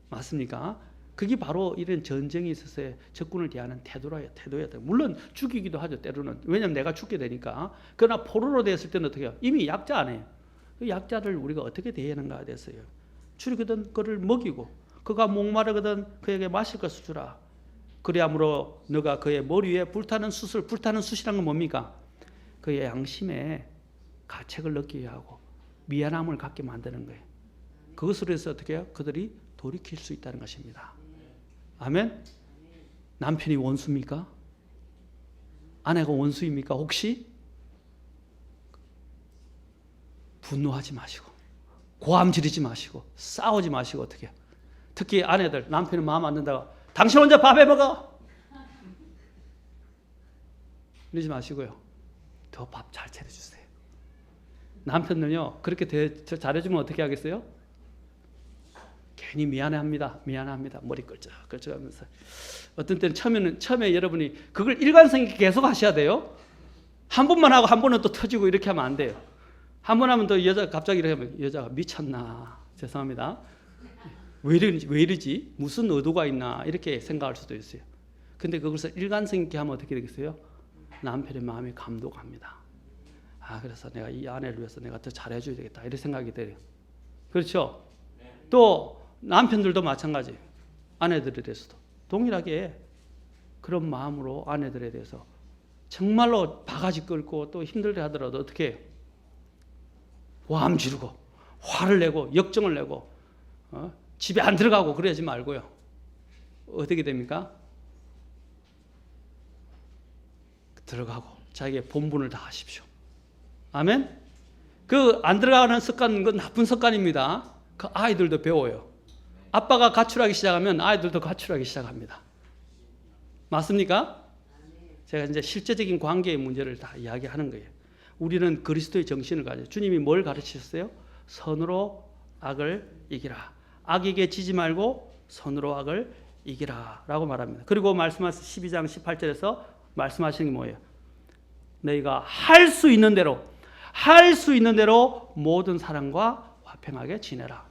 맞습니까? 그게 바로 이런 전쟁에 있어서의 적군을 대하는 태도야 돼요. 물론 죽이기도 하죠, 때로는. 왜냐하면 내가 죽게 되니까. 그러나 포로로 됐을 때는 어떻게 해요? 이미 약자 아니에요. 그 약자를 우리가 어떻게 대하는가에 대해서요. 줄이거든 그를 먹이고 그가 목마르거든 그에게 마실 것을 주라. 그리함으로 너가 그의 머리 위에 불타는 숯이란 건 뭡니까? 그의 양심에 가책을 느끼게 하고 미안함을 갖게 만드는 거예요. 그것으로 해서 어떻게 해요? 그들이 돌이킬 수 있다는 것입니다. 아멘? 남편이 원수입니까? 아내가 원수입니까? 혹시? 분노하지 마시고 고함 지르지 마시고 싸우지 마시고 어떻게 해요? 특히 아내들 남편이 마음 안 든다고 당신 혼자 밥 해 먹어. 이러지 마시고요. 더 밥 잘 차려주세요. 남편은요, 그렇게 잘해주면 어떻게 하겠어요? 괜히 미안합니다. 머리 끌적끌적 하면서. 어떤 때는 처음에 여러분이 그걸 일관성 있게 계속 하셔야 돼요. 한 번만 하고 한 번은 또 터지고 이렇게 하면 안 돼요. 한 번 하면 또 여자가 갑자기 이렇게 하면 여자가 미쳤나. 죄송합니다. 왜 이러지? 무슨 의도가 있나. 이렇게 생각할 수도 있어요. 근데 그것을 일관성 있게 하면 어떻게 되겠어요? 남편의 마음이 감동합니다. 그래서 내가 이 아내를 위해서 내가 더 잘해줘야 되겠다. 이런 생각이 들어요. 그렇죠? 또 남편들도 마찬가지. 아내들에 대해서도 동일하게 그런 마음으로 아내들에 대해서 정말로 바가지 끌고 또 힘들게 하더라도 어떻게 해요? 와함 지르고 화를 내고 역정을 내고 집에 안 들어가고 그러지 말고요. 어떻게 됩니까? 들어가고 자기의 본분을 다 하십시오. 아멘? 그 안 들어가는 습관은 그 나쁜 습관입니다. 그 아이들도 배워요. 아빠가 가출하기 시작하면 아이들도 가출하기 시작합니다. 맞습니까? 제가 이제 실제적인 관계의 문제를 다 이야기하는 거예요. 우리는 그리스도의 정신을 가져. 주님이 뭘 가르치셨어요? 선으로 악을 이기라. 악에게 지지 말고 선으로 악을 이기라 라고 말합니다. 그리고 말씀하신 12장 18절에서 말씀하시는 게 뭐예요? 너희가 할 수 있는 대로 모든 사람과 화평하게 지내라.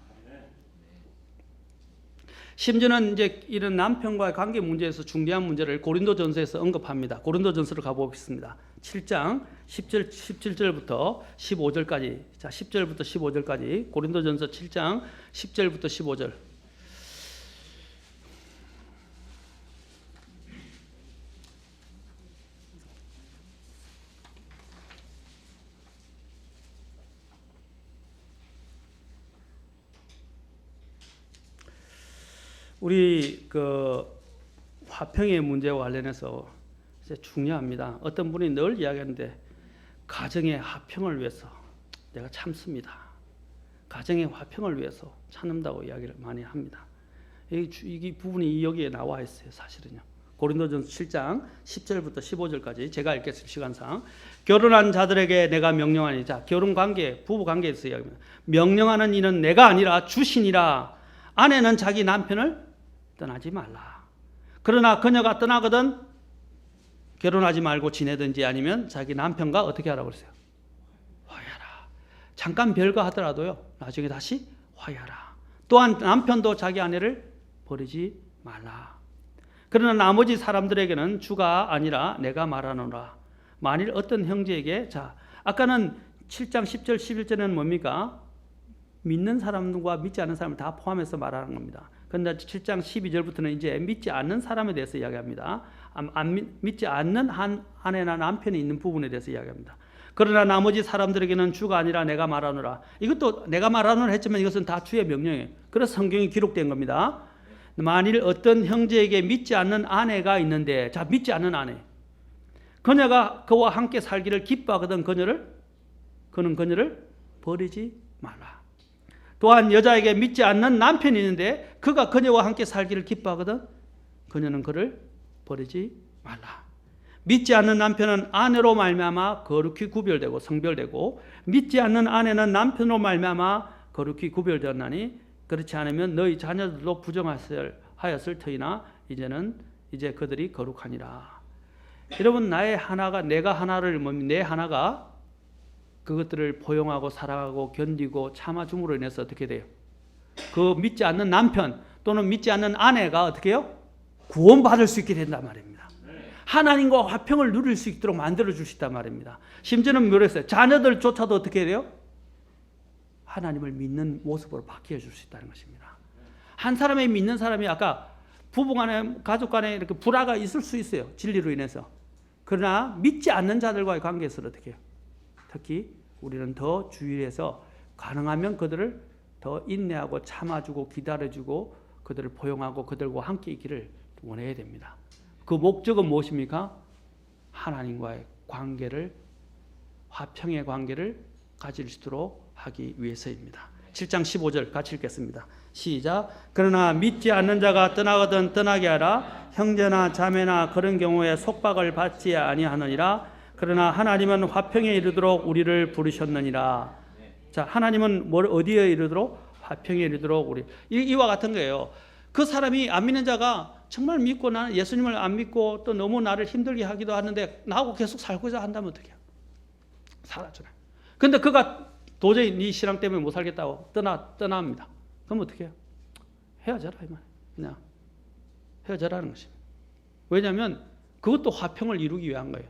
심지어는 이제 이런 남편과의 관계 문제에서 중대한 문제를 고린도전서에서 언급합니다. 고린도전서로 가보겠습니다. 7장 17절부터 15절까지. 자, 10절부터 15절까지. 고린도전서 7장 10절부터 15절. 우리 그 화평의 문제와 관련해서 이제 중요합니다. 어떤 분이 늘 이야기하는데 가정의 화평을 위해서 내가 참습니다. 가정의 화평을 위해서 참는다고 이야기를 많이 합니다. 이 부분이 여기에 나와 있어요. 사실은요. 고린도전서 7장 10절부터 15절까지 제가 읽겠습니다. 시간상. 결혼한 자들에게 내가 명령하니. 자, 결혼 관계, 부부 관계에서 이야기합니다. 명령하는 이는 내가 아니라 주시니라. 아내는 자기 남편을 떠나지 말라. 그러나 그녀가 떠나거든 결혼하지 말고 지내든지 아니면 자기 남편과 어떻게 하라고 그랬어요? 화해하라. 잠깐 별거하더라도요. 나중에 다시 화해하라. 또한 남편도 자기 아내를 버리지 말라. 그러나 나머지 사람들에게는 주가 아니라 내가 말하노라. 만일 어떤 형제에게 자 아까는 7장 10절 11절에는 뭡니까? 믿는 사람과 믿지 않는 사람을 다 포함해서 말하는 겁니다. 그런데 7장 12절부터는 이제 믿지 않는 사람에 대해서 이야기합니다. 믿지 않는 한 아내나 남편이 있는 부분에 대해서 이야기합니다. 그러나 나머지 사람들에게는 주가 아니라 내가 말하노라. 이것도 내가 말하노라 했지만 이것은 다 주의 명령이에요. 그래서 성경이 기록된 겁니다. 만일 어떤 형제에게 믿지 않는 아내가 있는데 자 믿지 않는 아내 그녀가 그와 함께 살기를 기뻐하거든 그는 그녀를 버리지 말라. 또한 여자에게 믿지 않는 남편이 있는데 그가 그녀와 함께 살기를 기뻐하거든 그녀는 그를 버리지 말라. 믿지 않는 남편은 아내로 말미암아 거룩히 구별되고 성별되고 믿지 않는 아내는 남편으로 말미암아 거룩히 구별되었나니 그렇지 않으면 너희 자녀들도 부정하였을 터이나 이제 그들이 거룩하니라. 여러분 내가 하나를 내 하나가 그것들을 포용하고 사랑하고 견디고 참아줌으로 인해서 어떻게 돼요? 그 믿지 않는 남편 또는 믿지 않는 아내가 어떻게 해요? 구원받을 수 있게 된단 말입니다. 하나님과 화평을 누릴 수 있도록 만들어 주시단 말입니다. 심지어는 뭐랬어요? 자녀들조차도 어떻게 돼요? 하나님을 믿는 모습으로 바뀌어 줄 수 있다는 것입니다. 한 사람의 믿는 사람이 아까 부부간에 가족간에 이렇게 불화가 있을 수 있어요. 진리로 인해서. 그러나 믿지 않는 자들과의 관계에서 어떻게 해요? 특히 우리는 더 주의해서 가능하면 그들을 더 인내하고 참아주고 기다려주고 그들을 포용하고 그들과 함께 있기를 원해야 됩니다. 그 목적은 무엇입니까? 하나님과의 관계를 화평의 관계를 가질 수 있도록 하기 위해서입니다. 7장 15절 같이 읽겠습니다. 시작. 그러나 믿지 않는 자가 떠나거든 떠나게 하라. 형제나 자매나 그런 경우에 속박을 받지 아니하느니라. 그러나 하나님은 화평에 이르도록 우리를 부르셨느니라. 자, 하나님은 뭘 어디에 이르도록? 화평에 이르도록 우리. 이와 같은 거예요. 그 사람이 안 믿는 자가 정말 믿고 나는 예수님을 안 믿고 또 너무 나를 힘들게 하기도 하는데 나하고 계속 살고자 한다면 어떻게 해요? 살아주라. 근데 그가 도저히 네 신앙 때문에 못 살겠다고 떠납니다. 그럼 어떻게 해요? 헤어져라 이 말. 그냥 헤어져라는 것입니다. 왜냐하면 그것도 화평을 이루기 위한 거예요.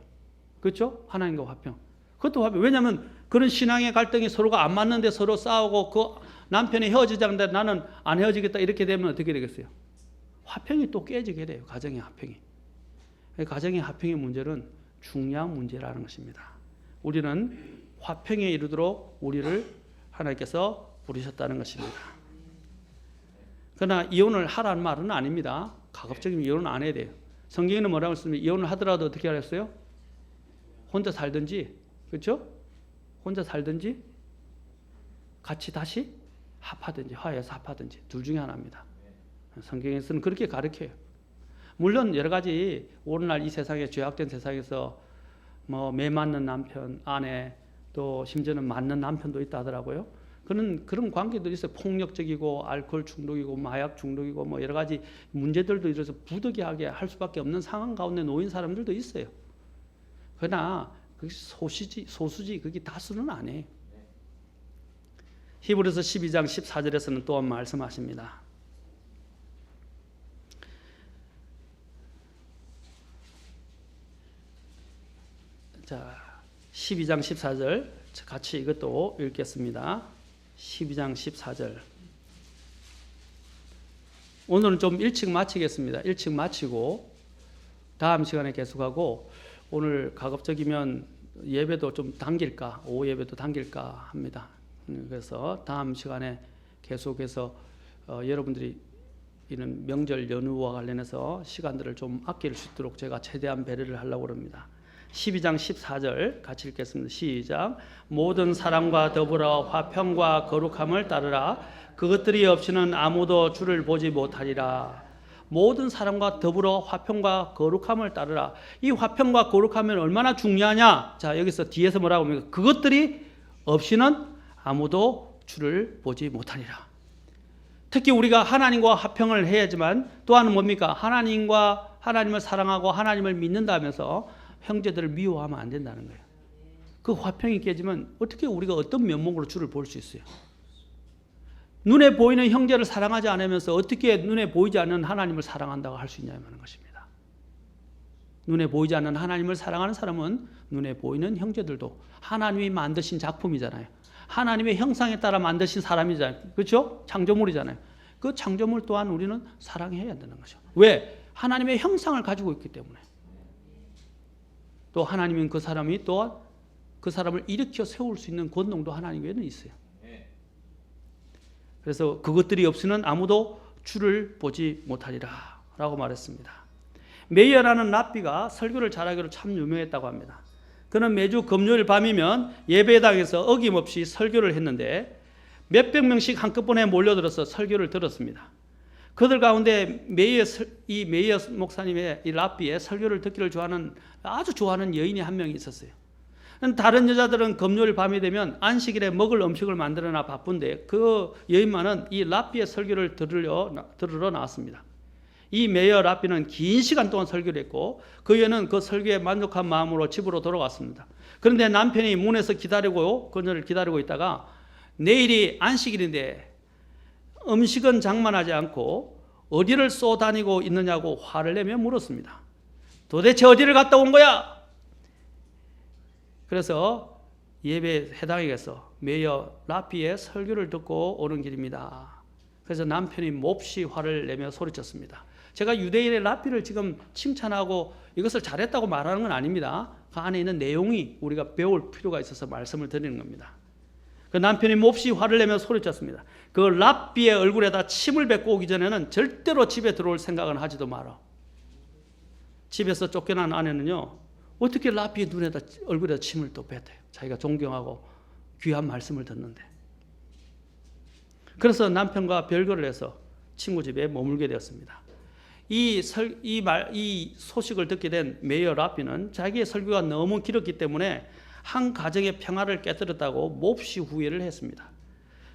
그렇죠? 하나님과 화평. 그것도 화평. 왜냐하면 그런 신앙의 갈등이 서로가 안 맞는데 서로 싸우고 그 남편이 헤어지자는데 나는 안 헤어지겠다 이렇게 되면 어떻게 되겠어요? 화평이 또 깨지게 돼요. 가정의 화평이. 가정의 화평의 문제는 중요한 문제라는 것입니다. 우리는 화평에 이르도록 우리를 하나님께서 부르셨다는 것입니다. 그러나 이혼을 하라는 말은 아닙니다. 가급적이면 이혼은 안 해야 돼요. 성경에는 뭐라고 했습니까? 이혼을 하더라도 어떻게 하랬어요? 혼자 살든지, 그렇죠? 혼자 살든지 같이 다시 합하든지 화해해서 합하든지 둘 중에 하나입니다. 성경에서는 그렇게 가르쳐요. 물론 여러 가지 오늘날 이 세상에 죄악된 세상에서 뭐 매 맞는 남편, 아내 또 심지어는 맞는 남편도 있다 하더라고요. 그런 관계들이 있어요. 폭력적이고 알코올 중독이고 마약 중독이고 뭐 여러 가지 문제들도 있어서 부득이하게 할 수밖에 없는 상황 가운데 놓인 사람들도 있어요. 그러나 그게 소수지 그게 다수는 아니에요. 히브리서 12장 14절에서는 또한 말씀하십니다. 자, 12장 14절 같이 이것도 읽겠습니다. 12장 14절. 오늘은 좀 일찍 마치겠습니다. 일찍 마치고 다음 시간에 계속하고 오늘 가급적이면 예배도 좀 당길까, 오후 예배도 당길까 합니다. 그래서 다음 시간에 계속해서 여러분들이 이런 명절 연휴와 관련해서 시간들을 좀 아낄 수 있도록 제가 최대한 배려를 하려고 합니다. 12장 14절 같이 읽겠습니다. 시작. 모든 사람과 더불어 화평과 거룩함을 따르라. 그것들이 없이는 아무도 주를 보지 못하리라. 모든 사람과 더불어 화평과 거룩함을 따르라. 이 화평과 거룩함은 얼마나 중요하냐? 자, 여기서 뒤에서 뭐라고 합니까? 그것들이 없이는 아무도 주를 보지 못하리라. 특히 우리가 하나님과 화평을 해야지만 또한 뭡니까? 하나님을 사랑하고 하나님을 믿는다면서 형제들을 미워하면 안 된다는 거예요. 그 화평이 깨지면 어떻게 우리가 어떤 면목으로 주를 볼 수 있어요? 눈에 보이는 형제를 사랑하지 않으면서 어떻게 눈에 보이지 않는 하나님을 사랑한다고 할 수 있냐는 것입니다. 눈에 보이지 않는 하나님을 사랑하는 사람은 눈에 보이는 형제들도 하나님이 만드신 작품이잖아요. 하나님의 형상에 따라 만드신 사람이잖아요. 그렇죠? 창조물이잖아요. 그 창조물 또한 우리는 사랑해야 된다는 거죠. 왜? 하나님의 형상을 가지고 있기 때문에. 또 하나님은 그 사람이 또한 그 사람을 일으켜 세울 수 있는 권능도 하나님에게는 있어요. 그래서 그것들이 없이는 아무도 주를 보지 못하리라 라고 말했습니다. 메이어라는 랍비가 설교를 잘하기로 참 유명했다고 합니다. 그는 매주 금요일 밤이면 예배당에서 어김없이 설교를 했는데 몇백 명씩 한꺼번에 몰려들어서 설교를 들었습니다. 그들 가운데 이 메이어 목사님의 이 랍비의 설교를 듣기를 아주 좋아하는 여인이 한 명이 있었어요. 다른 여자들은 금요일 밤이 되면 안식일에 먹을 음식을 만들어나 바쁜데 그 여인만은 이 랍비의 설교를 들으러 나왔습니다. 이 메이어 랍비는 긴 시간 동안 설교를 했고 그 여인은 그 설교에 만족한 마음으로 집으로 돌아갔습니다. 그런데 남편이 문에서 그녀를 기다리고 있다가 내일이 안식일인데 음식은 장만하지 않고 어디를 쏘다니고 있느냐고 화를 내며 물었습니다. 도대체 어디를 갔다 온 거야? 그래서 예배 해당에서 메이어 랍비의 설교를 듣고 오는 길입니다. 그래서 남편이 몹시 화를 내며 소리쳤습니다. 제가 유대인의 랍비를 지금 칭찬하고 이것을 잘했다고 말하는 건 아닙니다. 그 안에 있는 내용이 우리가 배울 필요가 있어서 말씀을 드리는 겁니다. 그 남편이 몹시 화를 내며 소리쳤습니다. 그 랍비의 얼굴에다 침을 뱉고 오기 전에는 절대로 집에 들어올 생각은 하지도 마라. 집에서 쫓겨난 아내는요, 어떻게 랍비의 얼굴에다 침을 또 뱉어요? 자기가 존경하고 귀한 말씀을 듣는데. 그래서 남편과 별거를 해서 친구 집에 머물게 되었습니다. 이 소식을 듣게 된 메이어 라피는 자기의 설교가 너무 길었기 때문에 한 가정의 평화를 깨뜨렸다고 몹시 후회를 했습니다.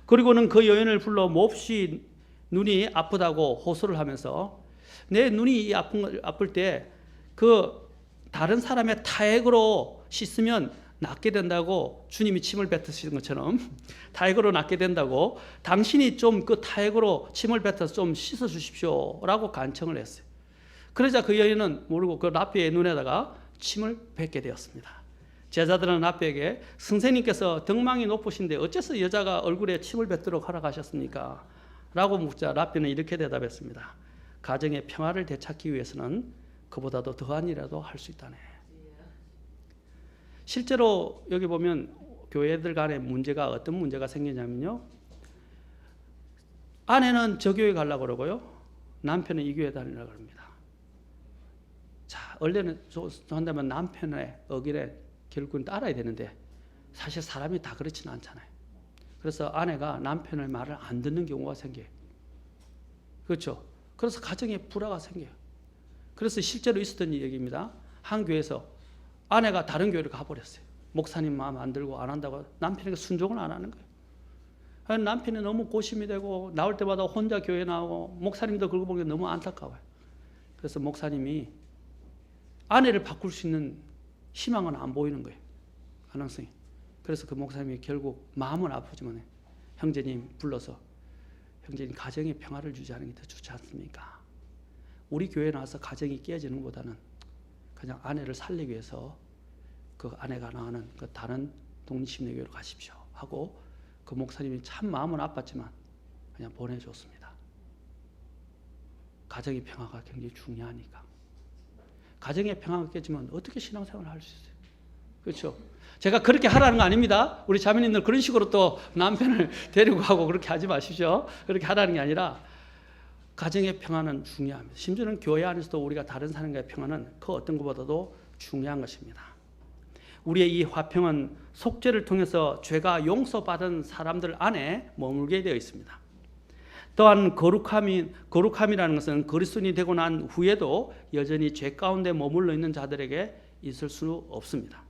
그리고는 그 여인을 불러 몹시 눈이 아프다고 호소를 하면서 내 눈이 아플 때 그 다른 사람의 타액으로 씻으면 낫게 된다고 주님이 침을 뱉으시는 것처럼 타액으로 낫게 된다고 당신이 좀 그 타액으로 침을 뱉어서 좀 씻어 주십시오 라고 간청을 했어요. 그러자 그 여인은 모르고 그 라피의 눈에다가 침을 뱉게 되었습니다. 제자들은 라피에게 선생님께서 덕망이 높으신데 어째서 여자가 얼굴에 침을 뱉도록 허락하셨습니까? 라고 묻자 라피는 이렇게 대답했습니다. 가정의 평화를 되찾기 위해서는 그보다도 더한 일이라도 할 수 있다네. 실제로 여기 보면 교회들 간의 문제가 어떤 문제가 생기냐면요, 아내는 저 교회 가려고 그러고요, 남편은 이 교회 다니려고 합니다. 자, 원래는 한다면 남편의 의견에 결국은 따라야 되는데 사실 사람이 다 그렇지는 않잖아요. 그래서 아내가 남편의 말을 안 듣는 경우가 생겨요. 그렇죠? 그래서 가정에 불화가 생겨요. 그래서 실제로 있었던 얘기입니다. 한 교회에서 아내가 다른 교회를 가버렸어요. 목사님 마음 안 들고 안 한다고 남편에게 순종을 안 하는 거예요. 남편이 너무 고심이 되고 나올 때마다 혼자 교회 나오고 목사님도 그러고 보기에 너무 안타까워요. 그래서 목사님이 아내를 바꿀 수 있는 희망은 안 보이는 거예요. 가능성이. 그래서 그 목사님이 결국 마음은 아프지만 형제님 불러서 형제님 가정의 평화를 유지하는 게 더 좋지 않습니까? 우리 교회에 나와서 가정이 깨지는 것보다는 그냥 아내를 살리기 위해서 그 아내가 나가는 그 다른 독립심리교회로 가십시오 하고 그 목사님이 참 마음은 아팠지만 그냥 보내줬습니다. 가정의 평화가 굉장히 중요하니까. 가정의 평화가 깨지면 어떻게 신앙생활을 할 수 있어요? 그렇죠? 제가 그렇게 하라는 거 아닙니다. 우리 자매님들 그런 식으로 또 남편을 데리고 가고 그렇게 하지 마십시오. 그렇게 하라는 게 아니라 가정의 평화는 중요합니다. 심지어는 교회 안에서도 우리가 다른 사람과의 평화는 그 어떤 것보다도 중요한 것입니다. 우리의 이 화평은 속죄를 통해서 죄가 용서받은 사람들 안에 머물게 되어 있습니다. 또한 거룩함이라는 것은 그리스도인이 되고 난 후에도 여전히 죄 가운데 머물러 있는 자들에게 있을 수 없습니다.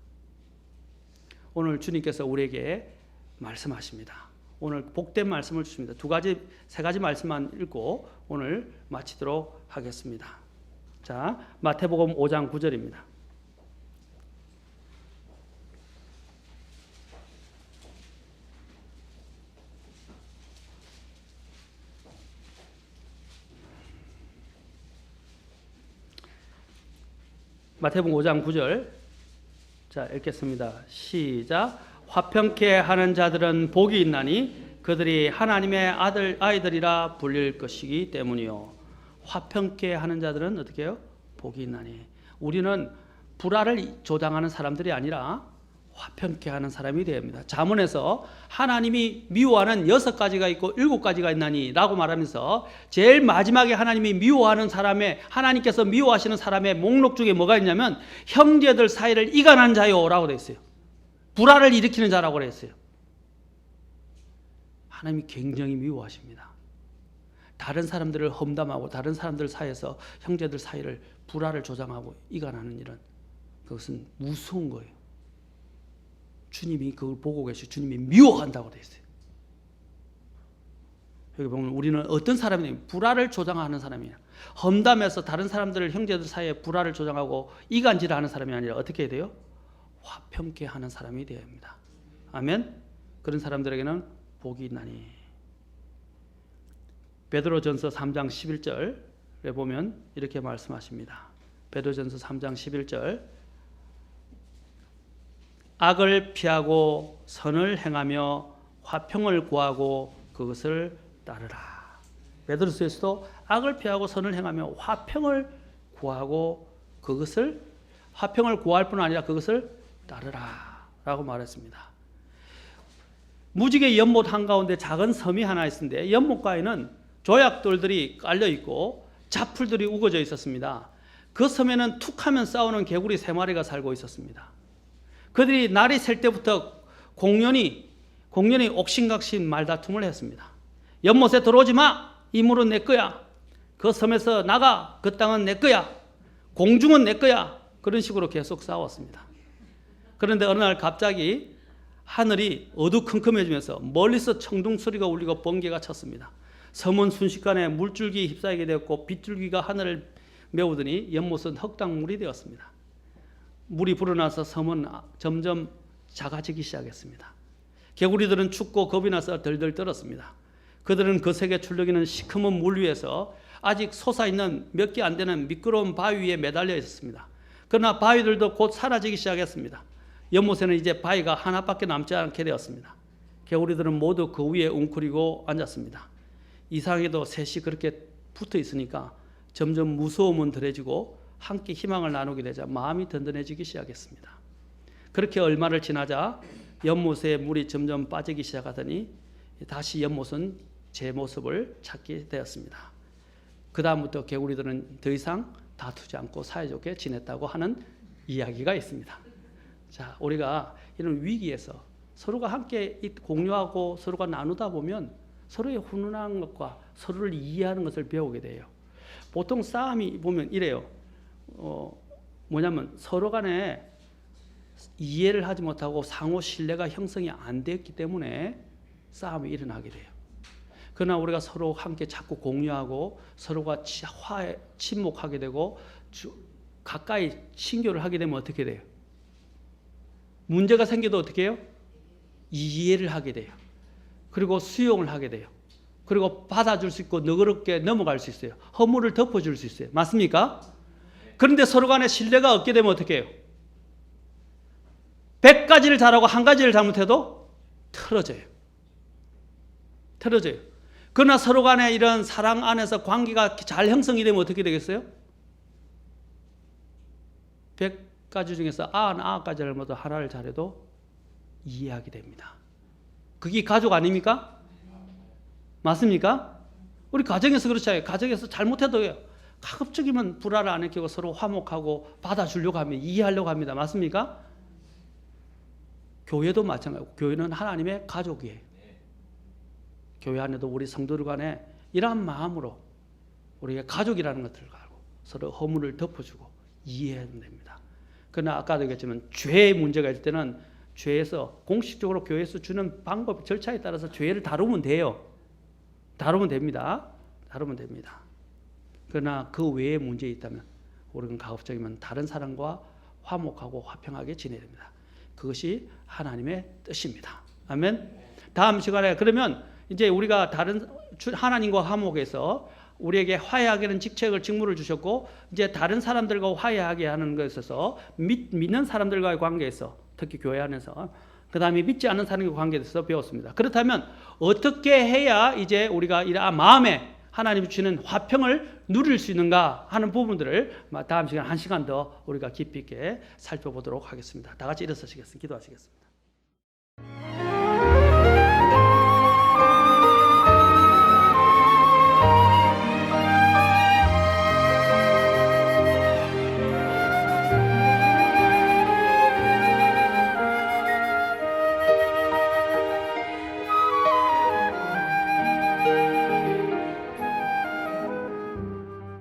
오늘 주님께서 우리에게 말씀하십니다. 오늘 복된 말씀을 주십니다. 세 가지 말씀만 읽고 오늘 마치도록 하겠습니다. 자, 마태복음 5장 9절입니다. 마태복음 5장 9절. 자, 읽겠습니다. 시작. 화평케 하는 자들은 복이 있나니 그들이 하나님의 아이들이라 불릴 것이기 때문이요. 화평케 하는 자들은 어떻게 해요? 복이 있나니. 우리는 불화를 조장하는 사람들이 아니라 화평케 하는 사람이 되어야 합니다. 잠언에서 하나님이 미워하는 6가지가 있고 7가지가 있나니 라고 말하면서 제일 마지막에 하나님이 미워하는 사람의, 하나님께서 미워하시는 사람의 목록 중에 뭐가 있냐면 형제들 사이를 이간한 자요 라고 되어 있어요. 불화를 일으키는 자라고 그랬어요. 하나님이 굉장히 미워하십니다. 다른 사람들을 험담하고 다른 사람들 사이에서 형제들 사이를 불화를 조장하고 이간하는 일은 그것은 무서운 거예요. 주님이 그걸 보고 계시고 주님이 미워한다고 되어 있어요. 여기 보면 우리는 어떤 사람이냐, 불화를 조장하는 사람이에요. 험담해서 다른 사람들을 형제들 사이에 불화를 조장하고 이간질하는 사람이 아니라 어떻게 해야 돼요? 화평케 하는 사람이 되어야 합니다. 아멘. 그런 사람들에게는 복이 있나니. 베드로전서 3장 11절에 보면 이렇게 말씀하십니다. 베드로전서 3장 11절. 악을 피하고 선을 행하며 화평을 구하고 그것을 따르라. 베드로서에서도 악을 피하고 선을 행하며 화평을 구하고 그것을, 화평을 구할 뿐 아니라 그것을 따르라 라고 말했습니다. 무지개 연못 한가운데 작은 섬이 하나 있었는데 연못가에는 조약돌들이 깔려 있고 잡풀들이 우거져 있었습니다. 그 섬에는 툭하면 싸우는 개구리 3마리가 살고 있었습니다. 그들이 날이 셀 때부터 공연히 옥신각신 말다툼을 했습니다. 연못에 들어오지 마. 이 물은 내 거야. 그 섬에서 나가. 그 땅은 내 거야. 공중은 내 거야. 그런 식으로 계속 싸웠습니다. 그런데 어느 날 갑자기 하늘이 어두컴컴해지면서 멀리서 청둥 소리가 울리고 번개가 쳤습니다. 섬은 순식간에 물줄기에 휩싸이게 되었고 빗줄기가 하늘을 메우더니 연못은 흙탕물이 되었습니다. 물이 불어나서 섬은 점점 작아지기 시작했습니다. 개구리들은 춥고 겁이 나서 덜덜 떨었습니다. 그들은 그 색에 출렁이는 시커먼 물 위에서 아직 솟아있는 몇 개 안 되는 미끄러운 바위 위에 매달려 있었습니다. 그러나 바위들도 곧 사라지기 시작했습니다. 연못에는 이제 바위가 하나밖에 남지 않게 되었습니다. 개구리들은 모두 그 위에 웅크리고 앉았습니다. 이상하게도 셋이 그렇게 붙어 있으니까 점점 무서움은 덜해지고 함께 희망을 나누게 되자 마음이 든든해지기 시작했습니다. 그렇게 얼마를 지나자 연못의 물이 점점 빠지기 시작하더니 다시 연못은 제 모습을 찾게 되었습니다. 그 다음부터 개구리들은 더 이상 다투지 않고 사이좋게 지냈다고 하는 이야기가 있습니다. 자, 우리가 이런 위기에서 서로가 함께 공유하고 서로가 나누다 보면 서로의 훈훈한 것과 서로를 이해하는 것을 배우게 돼요. 보통 싸움이 보면 이래요. 뭐냐면 서로 간에 이해를 하지 못하고 상호 신뢰가 형성이 안 됐기 때문에 싸움이 일어나게 돼요. 그러나 우리가 서로 함께 자꾸 공유하고 서로가 친목하게 되고 가까이 친교를 하게 되면 어떻게 돼요? 문제가 생겨도 어떻게 해요? 이해를 하게 돼요. 그리고 수용을 하게 돼요. 그리고 받아줄 수 있고 너그럽게 넘어갈 수 있어요. 허물을 덮어줄 수 있어요. 맞습니까? 그런데 서로 간에 신뢰가 없게 되면 어떻게 해요? 100가지를 잘하고 한 가지를 잘못해도 틀어져요. 그러나 서로 간에 이런 사랑 안에서 관계가 잘 형성이 되면 어떻게 되겠어요? 100가지 중에서 99가지를 모두 하나를 잘해도 이해하게 됩니다. 그게 가족 아닙니까? 맞습니까? 우리 가정에서 그렇잖아요. 가정에서 잘못해도요. 가급적이면 불화를 안 일으키고 서로 화목하고 받아주려고 합니다. 이해하려고 합니다. 맞습니까? 교회도 마찬가지고 교회는 하나님의 가족이에요. 교회 안에도 우리 성도들 간에 이러한 마음으로 우리가 가족이라는 것들을 알고 서로 허물을 덮어주고 이해해야 됩니다. 그러나 아까도 얘기했지만 죄의 문제가 있을 때는 죄에서 공식적으로 교회에서 주는 방법 절차에 따라서 죄를 다루면 돼요. 다루면 됩니다. 그러나 그 외에 문제 있다면 우리는 가급적이면 다른 사람과 화목하고 화평하게 지내야 됩니다. 그것이 하나님의 뜻입니다. 아멘. 다음 시간에 그러면 이제 우리가 다른 하나님과 화목해서 우리에게 화해하게 하는 직무를 주셨고 이제 다른 사람들과 화해하게 하는 것에 있어서 믿는 사람들과의 관계에서 특히 교회 안에서 그 다음에 믿지 않는 사람과 관계에서 배웠습니다. 그렇다면 어떻게 해야 이제 우리가 마음에 하나님이 주시는 화평을 누릴 수 있는가 하는 부분들을 다음 시간 1시간 더 우리가 깊이 있게 살펴보도록 하겠습니다. 다 같이 일어서시겠습니다. 기도하시겠습니다.